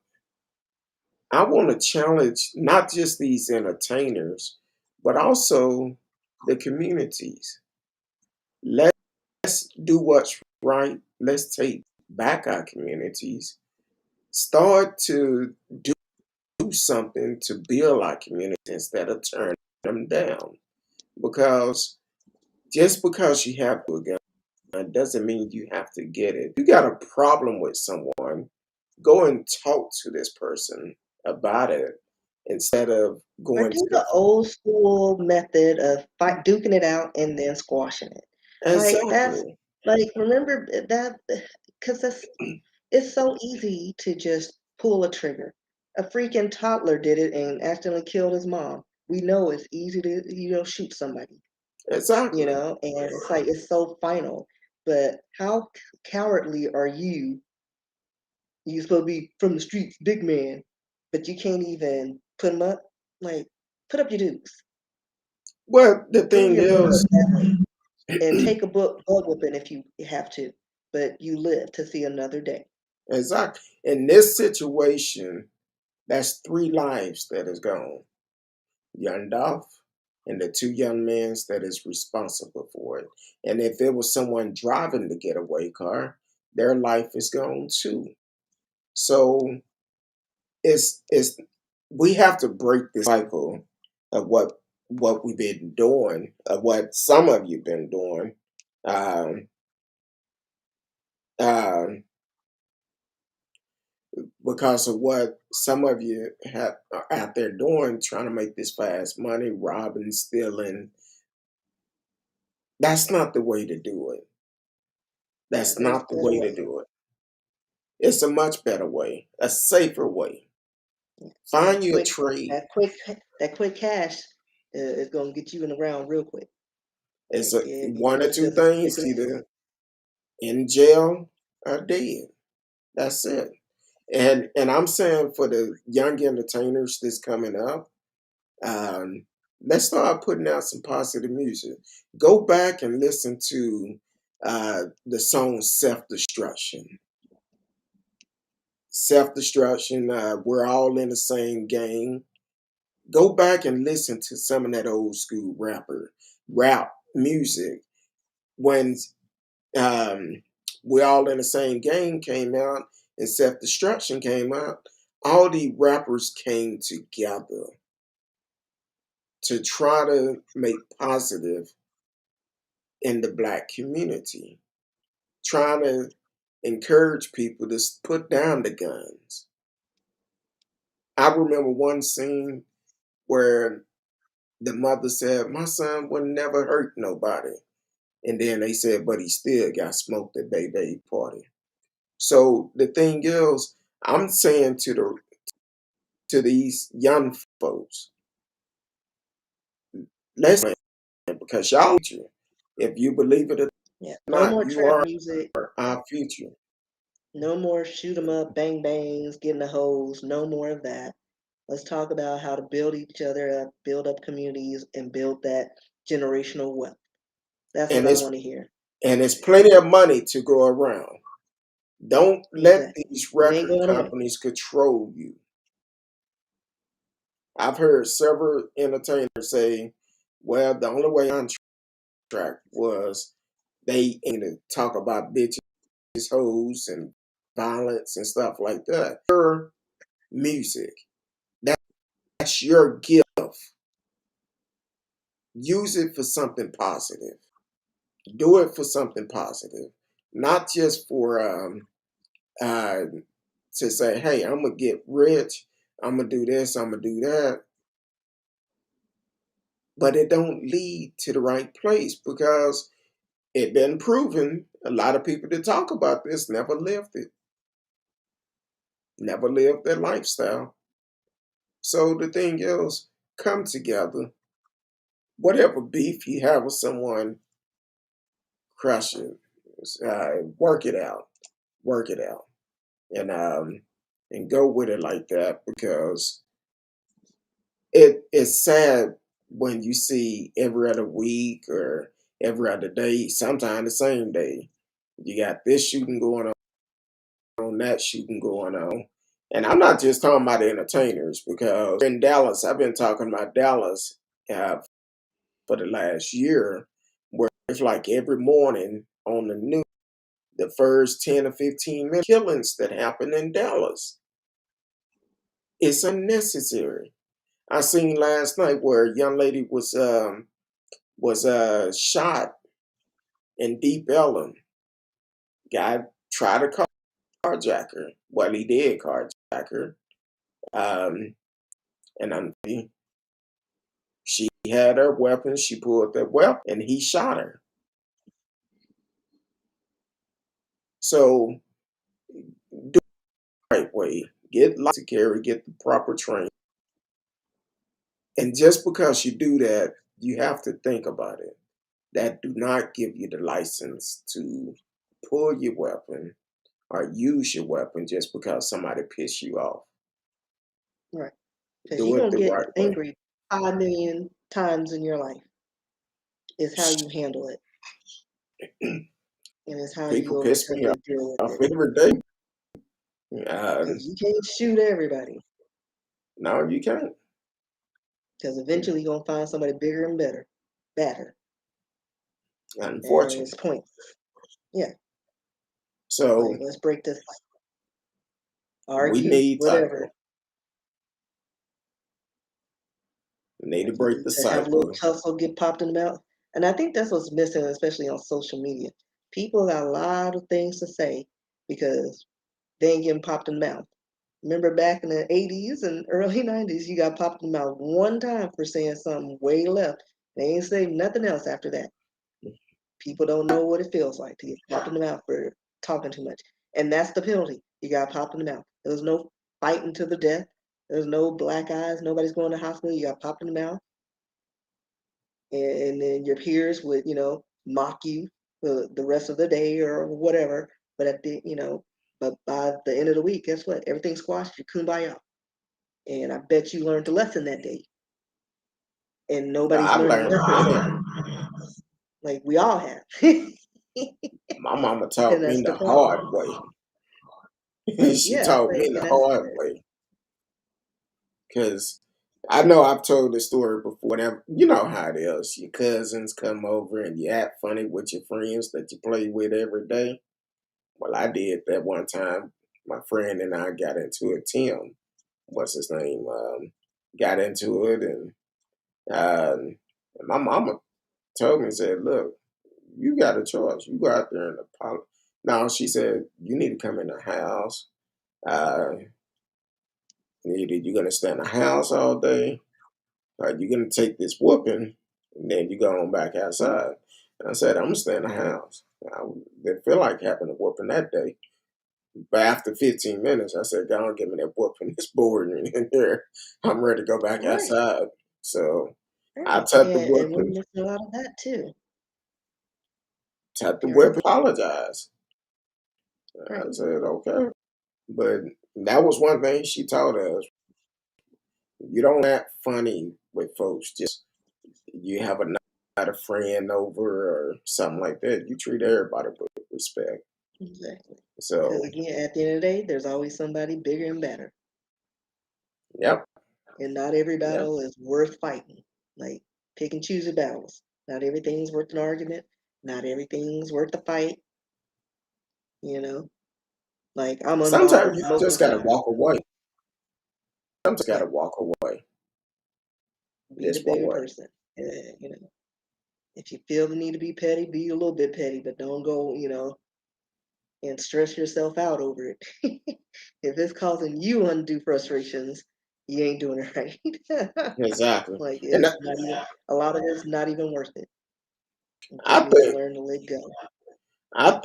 I want to challenge not just these entertainers, but also the communities. Let's do what's right. Let's take back our communities. Start to do something to build our community instead of turning them down. Because just because you have a gun doesn't mean you have to get it. You got a problem with someone, go and talk to this person about it instead of Or going do to the the old school method of duking it out and then squashing it. Like that's exactly. like remember that because it's so easy to just pull a trigger. A freaking toddler did it and accidentally killed his mom. We know it's easy to shoot somebody, Exactly. and it's like it's so final. But how cowardly are you? You supposed to be from the streets, big man, but you can't even put them up. Like, put up your dukes. Well, the Prove thing your blood is, family and take a bug whipping if you have to, but you live to see another day. exactly. In this situation, that's three lives that is gone. Young Dolph and the two young men that is responsible for it. And if it was someone driving the getaway car, their life is gone too. So it's we have to break this cycle of what we've been doing, of what some of you been doing, um, um, because of what some of you have are out there doing, trying to make this fast money, robbing, stealing. That's not the way to do it. Yeah, That's there's not the better way to ways. do it. It's a much better way, a safer way. Yeah. Find That you a quick, trade. that quick cash is gonna get you in the ground real quick. It's Like one or it's two just as quick things, as either in jail or dead. That's it. And I'm saying for the young entertainers that's coming up, um, let's start putting out some positive music. Go back and listen to the song "Self Destruction." Self destruction. We're all in the same game. Go back and listen to some of that old school rap music when um, We All in the Same Game came out and Self Destruction came out. All the rappers came together to try to make positive in the black community, trying to encourage people to put down the guns. I remember one scene where the mother said, "My son would never hurt nobody." And then they said, "But he still got smoked at Baby Party." So the thing is, I'm saying to these young folks, let's because y'all future. If you believe it or Yeah. No not, more you trap are music. our future. No more shoot 'em up, bang bangs, getting the hose. No more of that. Let's talk about how to build each other up, build up communities, and build that generational wealth. That's what And I it's want to hear. and it's plenty of money to go around. Don't let Exactly. these It ain't record going away. companies control you. I've heard several entertainers say, well, the only way on track was they ain't to talk about bitches, hoes, and violence and stuff like that. Your music, that's your gift. Use it for something positive. Do it for something positive, not just for uh, to say, "Hey, I'm gonna get rich. I'm gonna do this. I'm gonna do that." But it don't lead to the right place because it been proven. A lot of people that talk about this never lived it, never lived their lifestyle. So the thing is, come together. Whatever beef you have with someone, crush it. Work it out. Work it out. And go with it like that because it's sad when you see every other week or every other day, sometimes the same day, you got this shooting going on, that shooting going on. And I'm not just talking about the entertainers because in Dallas, I've been talking about Dallas uh, for the last year, where it's like every morning on the news, the first 10 or 15 minutes killings that happen in Dallas. It's unnecessary. I seen last night where a young lady was shot in Deep Ellum. Guy tried to carjack her. Well, he did carjack her. Um, and she had her weapon. She pulled that weapon, and he shot her. So do it the right way. Get license to carry. Get the proper training. And just because you do that, you have to think about it. That do not give you the license to pull your weapon or use your weapon just because somebody pissed you off. Right. Because Do you're it going the to get right way. angry 5 million times in your life. Is how you handle it. And it's how People you'll piss me determine to deal with off it. every day. Uh, Because you can't shoot everybody. no, you can't. Because eventually you're going to find somebody bigger and badder. And it's Unfortunately. pointless. Yeah. So Like, let's break this fight. we Argue, need whatever. cycle. We need to Like, break the to have a little cycle. tussle get popped in the mouth. And I think that's what's missing, especially on social media. People got a lot of things to say because they ain't getting popped in the mouth. Remember back in the 80s and early 90s, you got popped in the mouth one time for saying something way left. They ain't say nothing else after that. People don't know what it feels like to get popped in the mouth for talking too much. And that's the penalty. You got popped in the mouth. There was no fighting to the death. There's no black eyes. Nobody's going to the hospital. You got popped in the mouth. And then your peers would, mock you the rest of the day or whatever. But but by the end of the week, guess what? Everything's squashed. You're kumbaya. And I bet you learned a lesson that day. And nobody's I learned learned nothing plenty. since. Like we all have. And My mama taught me that's the the problem. hard way. She Yeah, taught me like, the and that's hard way because I know I've told this story before. Whenever you know how it is, your cousins come over and you act funny with your friends that you play with every day. Well, I did that one time. My friend and I got into it. Tim, what's his name? Got into it, and my mama told me, said, "Look, you got a choice. You go out there and apologize." No, she said, "You need to come in the house. Uh, either you're gonna stay in the house all day, or you're gonna take this whooping, and then you go on back outside." And I said, "I'm gonna stay in the house." I didn't feel like having a whooping that day. But after 15 minutes, I said, "Go on, give me that whooping. It's boring in here. I'm ready to go back Right, outside." So I right. took the And we're whooping, missing a lot of that too. took the You're whip, right. apologized. Right. I said, "Okay." But that was one thing she taught us. You don't act funny with folks. Just you have another friend over or something like that. You treat everybody with respect. Exactly. Because So, again, at the end of the day, there's always somebody bigger and better. yep, And not every yep. battle is worth fighting. Like, pick and choose your battles. Not everything's worth an argument. Not everything's worth a fight. You know, like I'm Sometimes unbothered you most just of the gotta time. walk away. Sometimes you Yeah, gotta walk away. be the Just walk bigger away. person. You know, if you feel the need to be petty, be a little bit petty, but don't go, and stress yourself out over it. If it's causing you undue frustrations, you ain't doing it right. Exactly. Like And it's not even a lot of it's not even worth it. You just I need to think learn to let go. I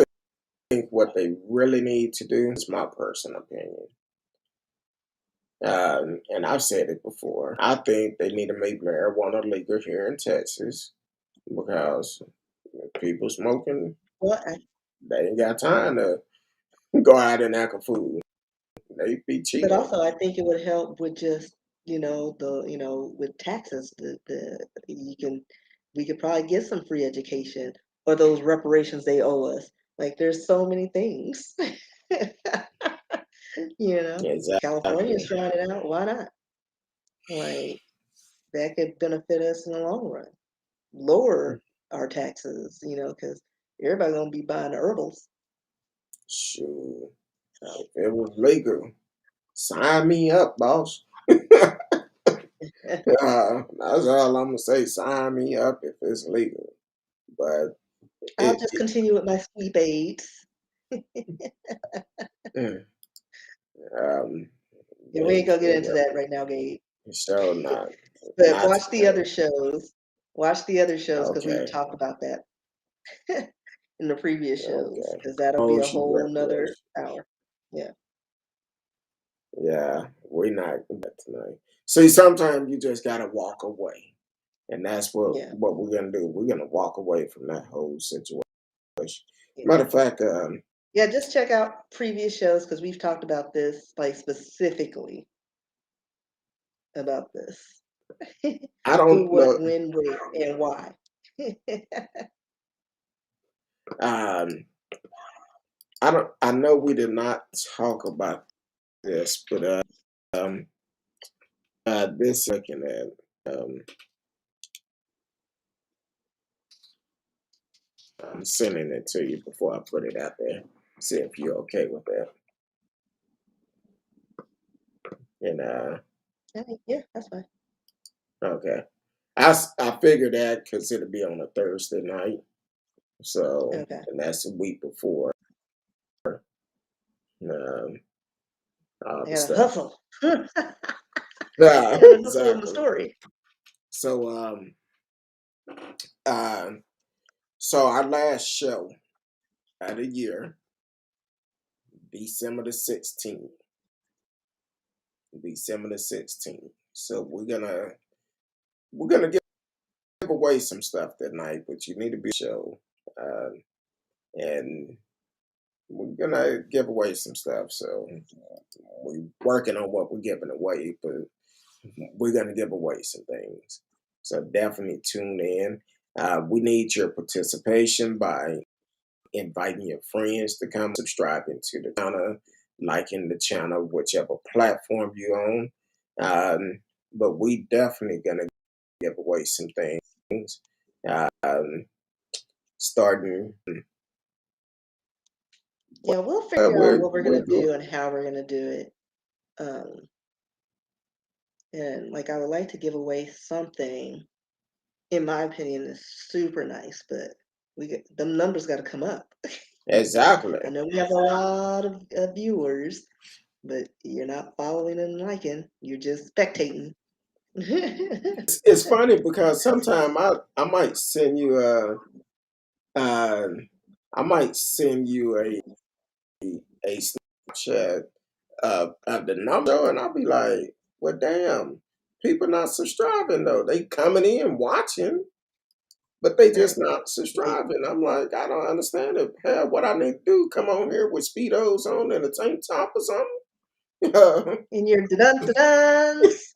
think what they really need to do is my personal opinion. And I've said it before. I think they need to make marijuana legal here in Texas because people smoking, Well, they ain't got time to go out and act a fool. They be but cheating. also I think it would help with just with taxes. The you can we could probably get some free education or those reparations they owe us. Like there's so many things. you know, California's Exactly. trying it out. Why not? Like that could benefit us in the long run. Lower our taxes, because everybody gonna be buying the herbals. Shoot. So If it was legal, sign me up, boss. That's all I'm gonna say. Sign me up if it's legal. But I'll it, just it continue with my sleep aids. mm, um, Yeah, we ain't they gonna get into that right now, Gabe. so But not watch the today. other shows. Watch the other shows because we've Okay, talked about that in the previous shows, okay. because that'll be Oh, a she whole nother reparation. hour. Yeah, Yeah, we're not that tonight. See, sometimes you just gotta walk away, and that's yeah, what we're gonna do. We're gonna walk away from that whole situation. yeah. Matter of fact, Yeah, just check out previous shows because we've talked about this, like specifically about this. I Who, don't what, know. when, where, and why. Um, I don't. I know we did not talk about this, but um, this looking at I'm sending it to you before I put it out there. See if you're okay with that. And Yeah, that's fine. okay, I figured that because it'll be on a Thursday night, so Okay. and that's a week before um, all I the gotta stuff. hustle. Yeah, Gotta hustle on the exactly. story. So um, so our last show of the year, December the 16th. December the 16th. So we're gonna give away some stuff that night, but you need to be show. Uh, and we're gonna give away some stuff. So we're working on what we're giving away, but we're gonna give away some things. So definitely tune in. We need your participation by inviting your friends to come, subscribing to the channel, liking the channel, whichever platform you're on. but we definitely gonna give away some things. Um, starting, Yeah, we'll figure out what we're we're gonna doing do and how we're gonna do it. Um, and like I would like to give away something, in my opinion, is super nice, but the numbers got to come up. exactly. I know we have a lot of viewers, but you're not following and liking. You're just spectating. It's funny because sometimes I might send you uh, I might send you a Snapchat of the number, and I'll be like, well, damn, people not subscribing though. They coming in watching, but they just not subscribing. I'm like, I don't understand it. Hell, what I need to do? Come on here with speedos on and a tank top or something? In your dun-duns.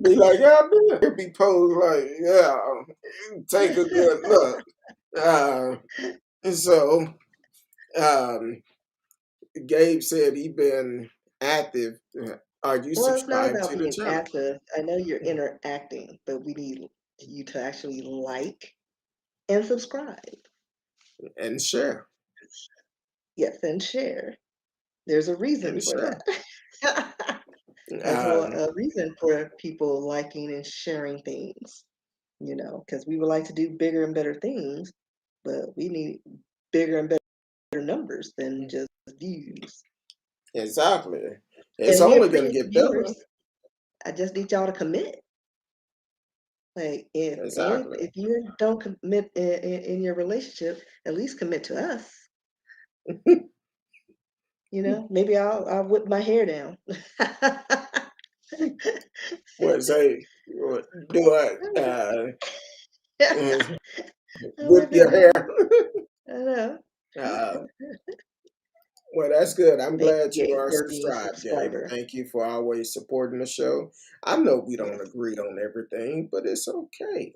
Be like, yeah, man. Be posed like, yeah, take a good look. Uh, and so, um, Gabe said he been active. Are you Well, it's not subscribed about to the being channel? active. I know you're interacting, but we need you to actually like and subscribe. And share Yes, and share. There's a reason and for share. that. There's Um, a reason for people liking and sharing things, because we would like to do bigger and better things, but we need bigger and better numbers than just views. exactly. It's And we only gonna appreciate the get better. viewers. I just need y'all to commit. Like Exactly. if you don't commit in your relationship, at least commit to us. Maybe I'll whip my hair down. What say? What, do I uh, I'll whip whip your your hair. hair? I know. uh, Well, that's good. I'm Thank glad you, you Gabe, are for being a subscribed, Gabe. subscriber. Thank you for always supporting the show. I know we don't Yes, agree on everything, but it's okay.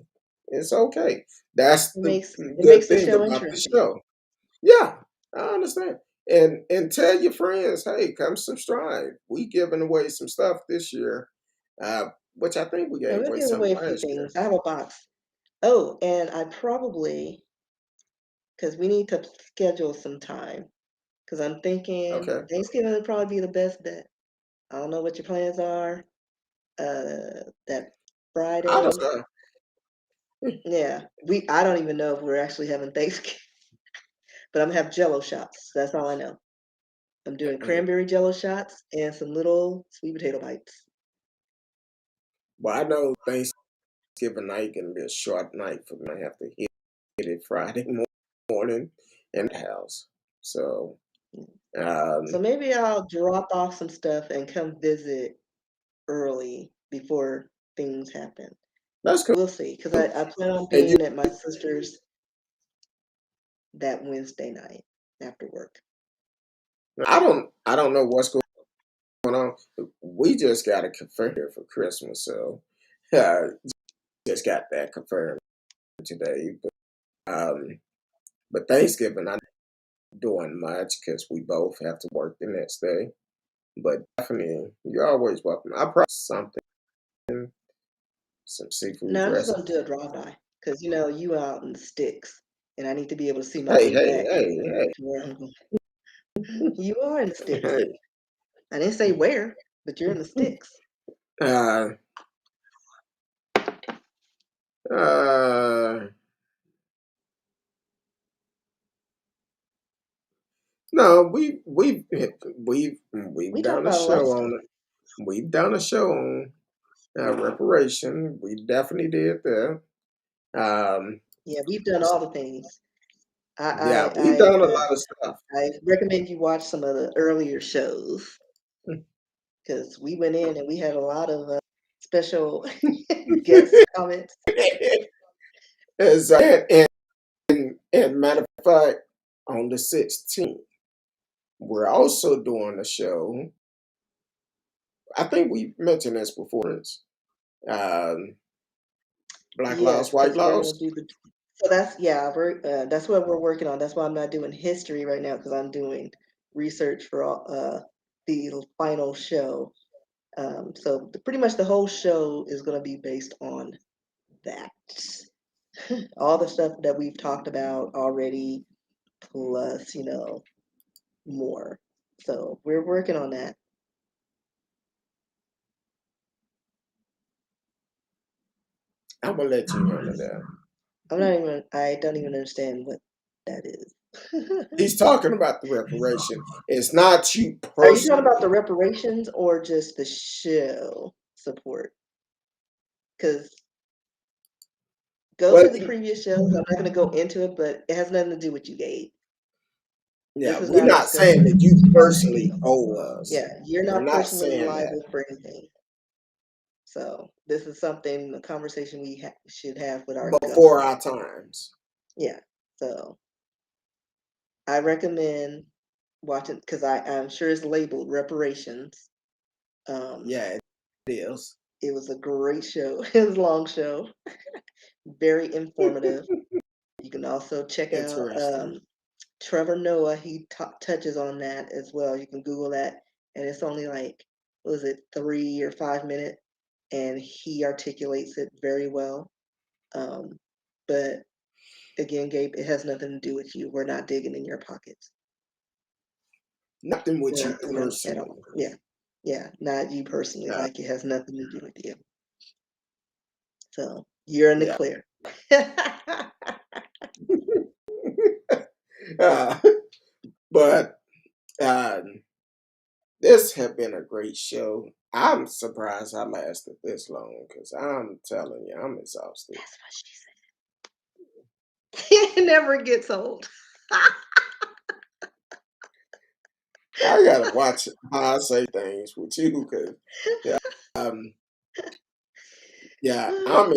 It's okay. That's the it good makes the thing show about the interesting. show. Yeah, I understand. And tell your friends, hey, come subscribe. We giving away some stuff this year, which I think we And gave we'll away give some away a few last year. things. I have a box. Oh, and I probably, because we need to schedule some time, because I'm thinking Okay, Thanksgiving would probably be the best bet. I don't know what your plans are. That I don't Friday. know. Yeah, I don't even know if we're actually having Thanksgiving, but I'm gonna have Jello shots. That's all I know. I'm doing cranberry Jello shots and some little sweet potato bites. Well, I know Thanksgiving night gonna be a short night for me. I have to hit it Friday morning in the house. So So um, maybe I'll drop off some stuff and come visit early before things happen. that's cool. We'll see, because I plan on And you, being at my sister's that Wednesday night after work. I don't know what's going on. We just got it confirmed here for Christmas, so uh, just got that confirmed today. But Thanksgiving, I'm not doing much because we both have to work the next day. But definitely, you're always welcome. I probably something, some seafood No, I'm just dressing. gonna do a drive-by, because you out in the sticks, and I need to be able to see my Hey, way hey, back hey, to where I'm going. You are in the hey, sticks. hey. I didn't say where, but you're in the sticks. Uh, uh, no, we've We talk done a about a lot show of on stuff. it. We've done a show on reparation. We definitely did that. Um, Yeah, we've done all the things. yeah, I we've done a lot of stuff. I recommend you watch some of the earlier shows, because we went in and we had a lot of special guest comments. As, and matter of fact, on the 16th, we're also doing a show. I think we mentioned this before. Um, Black Yes, Laws, White because we're gonna Laws. do the. So that's what we're working on. That's why I'm not doing history right now, because I'm doing research for the final show. So pretty much the whole show is going to be based on that. All the stuff that we've talked about already, plus, more. So we're working on that. I'm gonna let you handle that. I don't even understand what that is. He's talking about the reparation. It's not you Are you talking about the personally. reparations or just the show support? Because go Well, to the previous shows. I'm not going to go into it, but it has nothing to do with you, Gabe. yeah, This is we're not a not saying that discussion. you personally owe us. Yeah, you're We're not not personally saying that. liable for anything. So this is a conversation we should have with our Before government. our times. Yeah. So I recommend watching because I'm sure it's labeled reparations. Yeah, it is. It was a great show. It was a long show, very informative. You can also check out Interesting. Trevor Noah. He touches on that as well. You can Google that, and it's only like, what was it, 3 or 5 minutes, and he articulates it very well. But again, Gabe, it has nothing to do with you. We're not digging in your pockets. Nothing with you At personally. all. Yeah, yeah, not you personally. Uh, Like it has nothing to do with you. So you're in the yeah. clear. Uh, but this has been a great show. I'm surprised I lasted this long because I'm telling you, I'm exhausted. That's what she said. It never gets old. I gotta watch how I say things with you because, yeah, um, yeah, I'm,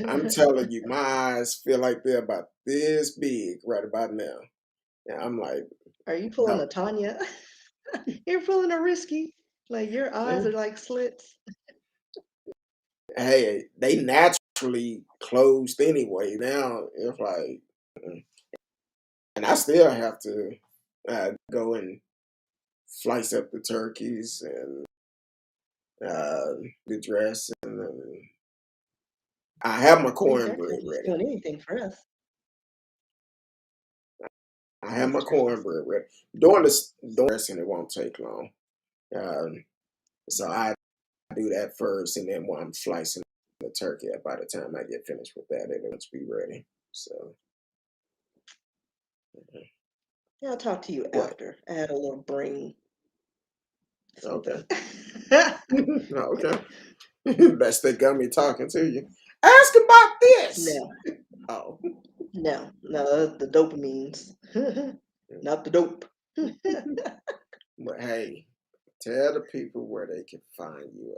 I'm telling you, my eyes feel like they're about this big right about now. Yeah, I'm like, Are you pulling no, a Tanya? You're pulling a risky. Like your eyes eh, are like slits. hey, they naturally closed anyway. Now it's like, and I still have to go and slice up the turkeys and the dress, and I have my I think that could cornbread be ready. doing anything for us. I have Those my turkeys. cornbread ready. Doing this, doing this, and it won't take long. Um, so I do that first, and then while I'm slicing the turkey, by the time I get finished with that, it'll be ready. So, Yeah, I'll talk to you what? after. I had a little brain Okay. something. Okay. That's the gummy talking to you. Ask about this. No, Oh. no, that's the dopamines, not the dope. But hey, tell the people where they can find you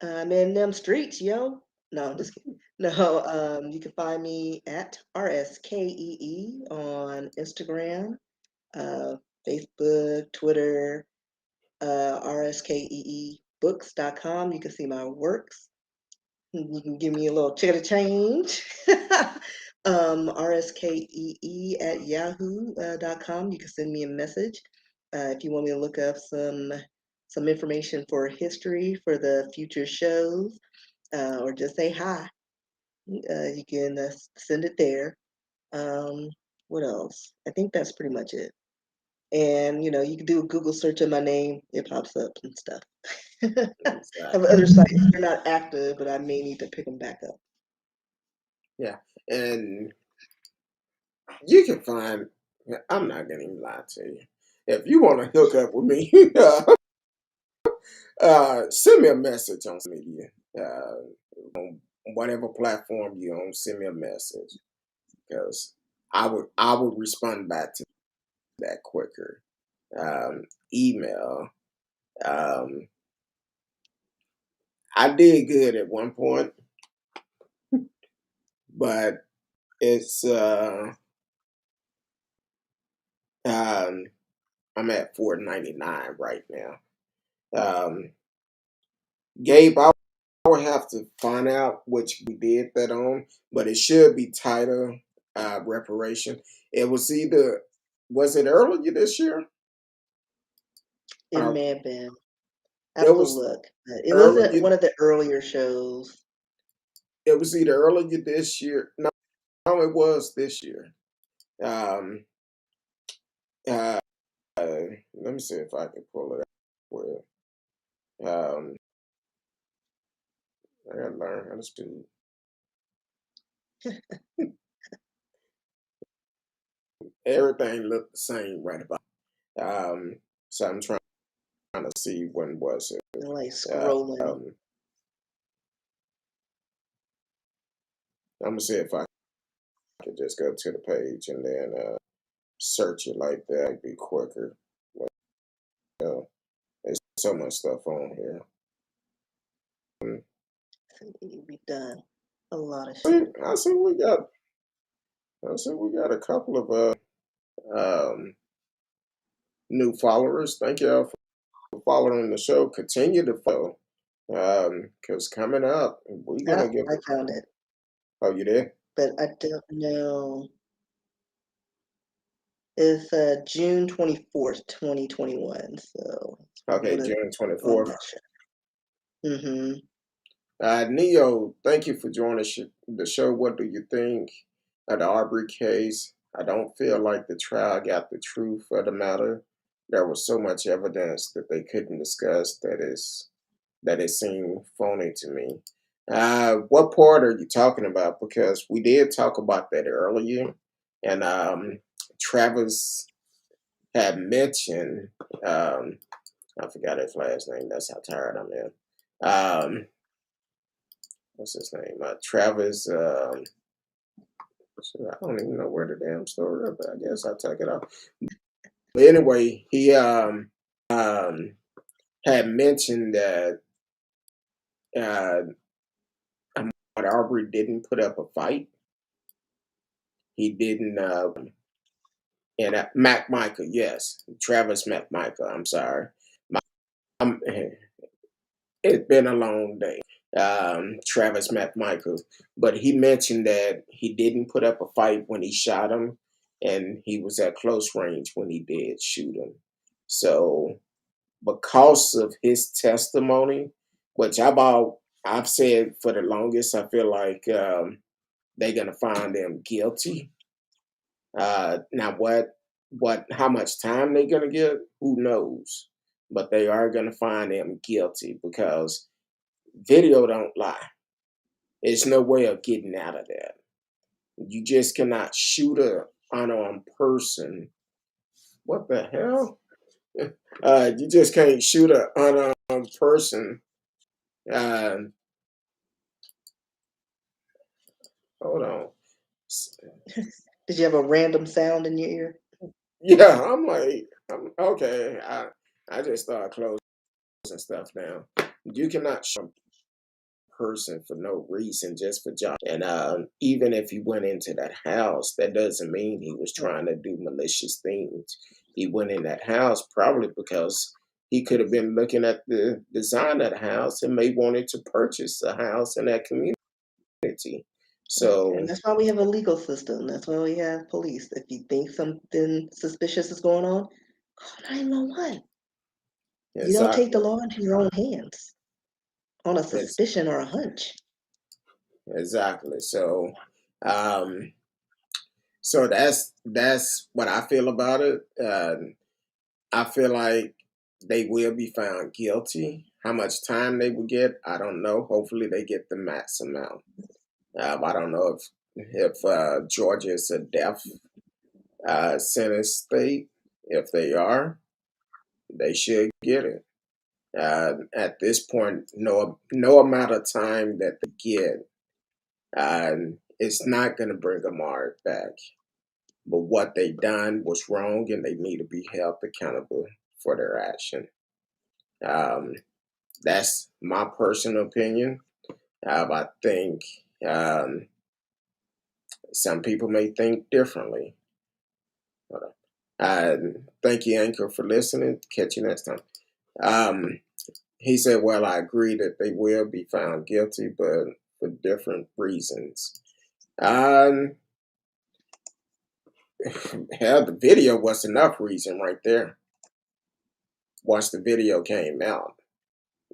I'm in them streets, yo. No, I'm at. just kidding. No, you can find me at RSKEE on Instagram, uh, Facebook, Twitter, rskeebooks.com. You can see my works. You can give me a little check of the change. RSKEE at yahoo.com. You can send me a message if you want me to look up some information for history for the future shows, or just say hi. You can send it there. Um, what else? I think that's pretty much it. And you can do a Google search of my name; it pops up and stuff. I have Exactly. other sites. They're not active, but I may need to pick them back up. Yeah. And you can find, I'm not going to even lie to you. If you want to hook up with me, send me a message on social media. On whatever platform you're on, send me a message because I would respond back to that quicker. Email. Um, I did good at one point, but it's um, I'm at 4.99 right now. Gabe, I would have to find out which we did that on, but it should be title reparation. It was either was it earlier this year? It may have been. I It have to was look. But it wasn't early. one of the earlier shows. It was either earlier this year. No, it was this year. Um, uh, let me see if I can pull it up. Well, I gotta learn how to speak. Everything looked the same right about. So I'm trying to see when was it. And like Uh, scrolling. um, I'm gonna see if I can just go to the page and then search it like that. It'd be quicker. Well, there's so much stuff on here. We've done a lot of I shows. I see we got. I see we got a couple of um, new followers. Thank y'all for following the show. Continue to follow. Because coming up, we're gonna Ah, get. I found it, Oh, you did? but I don't know. It's June 24th, 2021. So Okay, would have June twenty on fourth. that show. Mm-hmm. Neo, thank you for joining the show. What do you think of the Arbery case? I don't feel like the trial got the truth of the matter. There was so much evidence that they couldn't discuss that it seemed phony to me. What part are you talking about? Because we did talk about that earlier, and Travis had mentioned I forgot his last name. That's how tired I'm in. What's his name? Travis. I don't even know where the damn story is, but I guess I'll take it off. But anyway, he um, had mentioned that uh, Ahmaud Arbery didn't put up a fight. He didn't. And Mac Michael, yes, Travis Mac Michael. I'm sorry. I'm, it's been a long day. Travis McMichael, but he mentioned that he didn't put up a fight when he shot him, and he was at close range when he did shoot him. So, because of his testimony, which I've said for the longest, I feel like they're gonna find them guilty. Now, how much time they're gonna get, who knows? But they are gonna find them guilty because video don't lie. There's no way of getting out of that. You just cannot shoot a unarmed person. What the hell? You just can't shoot an unarmed person. Uh, Hold on. Did you have a random sound in your ear? Yeah, okay. I just started closing stuff down. You cannot shoot person for no reason, just for job. And even if he went into that house, that doesn't mean he was trying to do malicious things. He went in that house probably because he could have been looking at the design of the house and may wanted to purchase a house in that community. And So that's why we have a legal system. That's why we have police. If you think something suspicious is going on, call 911. You don't take the exactly, law into your own hands on a it's suspicion or a hunch. exactly. Um, so that's what I feel about it. I feel like they will be found guilty. How much time they will get, I don't know. Hopefully, they get the max amount. I don't know if Georgia is a death sentence state. If they are, they should get it. At this point, no amount of time that they get, it's not going to bring Amari back. But what they done was wrong, and they need to be held accountable for their action. Um, That's my personal opinion. I think um, some people may think differently. Hold on. Thank you, Anchor, for listening. Catch you next time. Um, he said, well, I agree that they will be found guilty, but for different reasons. Um, Hell, the video was enough reason right there. once the video came out.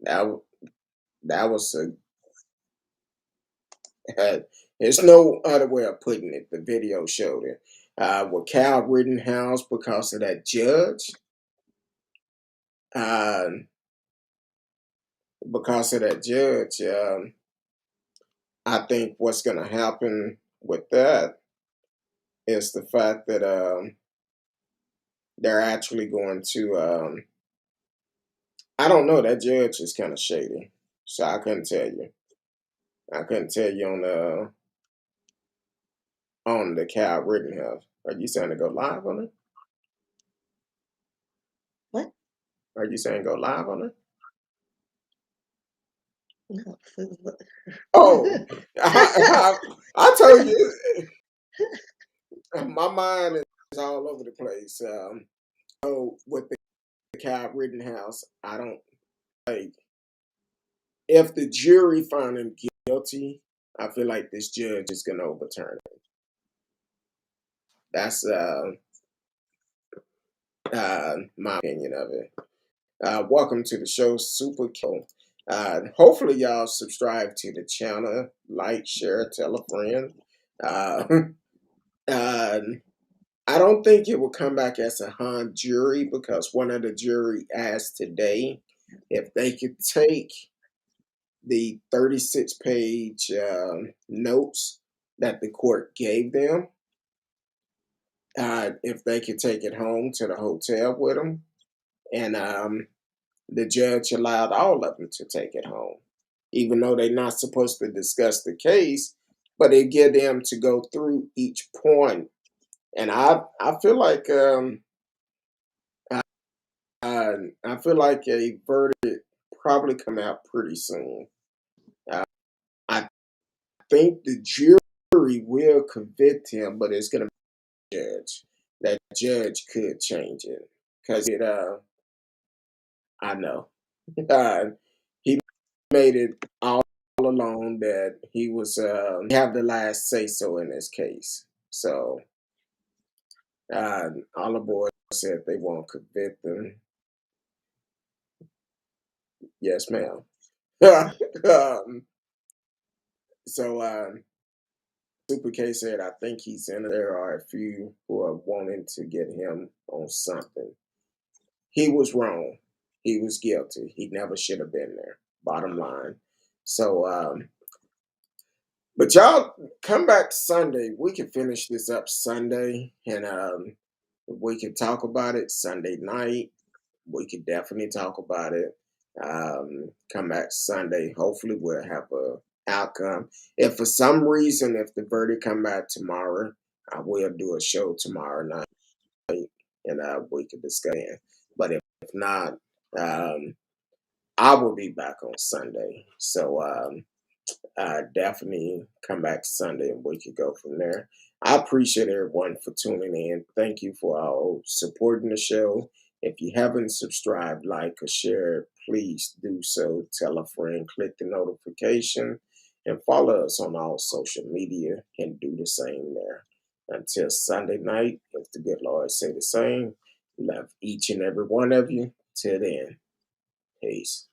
That that was a there's no other way of putting it. The video showed it. With Cal Rittenhouse, because of that judge, uh, I think what's going to happen with that is the fact that they're actually going to. I don't know. That judge is kind of shady, so I couldn't tell you. I couldn't tell you on the Cal Rittenhouse. Are you saying to go live on it? What? Are you saying go live on it? No. Oh, I told you, my mind is all over the place. So with the Cal Rittenhouse, I don't like if the jury found him guilty. I feel like this judge is going to overturn it. That's my opinion of it. Welcome to the show, Super Kill. Hopefully, y'all subscribe to the channel, like, share, tell a friend. Uh, uh, I don't think it will come back as a hung jury because one of the jury asked today if they could take the 36-page notes that the court gave them, if they could take it home to the hotel with them. And the judge allowed all of them to take it home, even though they're not supposed to discuss the case, but it get them to go through each point. And I feel like I feel like a verdict probably come out pretty soon. Uh, I think the jury will convict him, but it's going to be a judge. That judge could change it because it. I know. Uh, he made it all along that he was have the last say so in this case. So all the boys said they won't convict him. Yes, ma'am. um, so Super K said, I think he's in. There are a few who are wanting to get him on something. He was wrong. He was guilty. He never should have been there. Bottom line. So, but y'all come back Sunday. We can finish this up Sunday, and we can talk about it Sunday night. We could definitely talk about it. Come back Sunday. Hopefully, we'll have a outcome. If for some reason, if the verdict come back tomorrow, I will do a show tomorrow night, and we can discuss it. But if not, um, I will be back on Sunday. So definitely come back Sunday and we could go from there. I appreciate everyone for tuning in. Thank you for all supporting the show. If you haven't subscribed, like, or share, please do so. Tell a friend, click the notification, and follow us on all social media and do the same there. Until Sunday night, if the good Lord say the same, love each and every one of you. Till then, peace.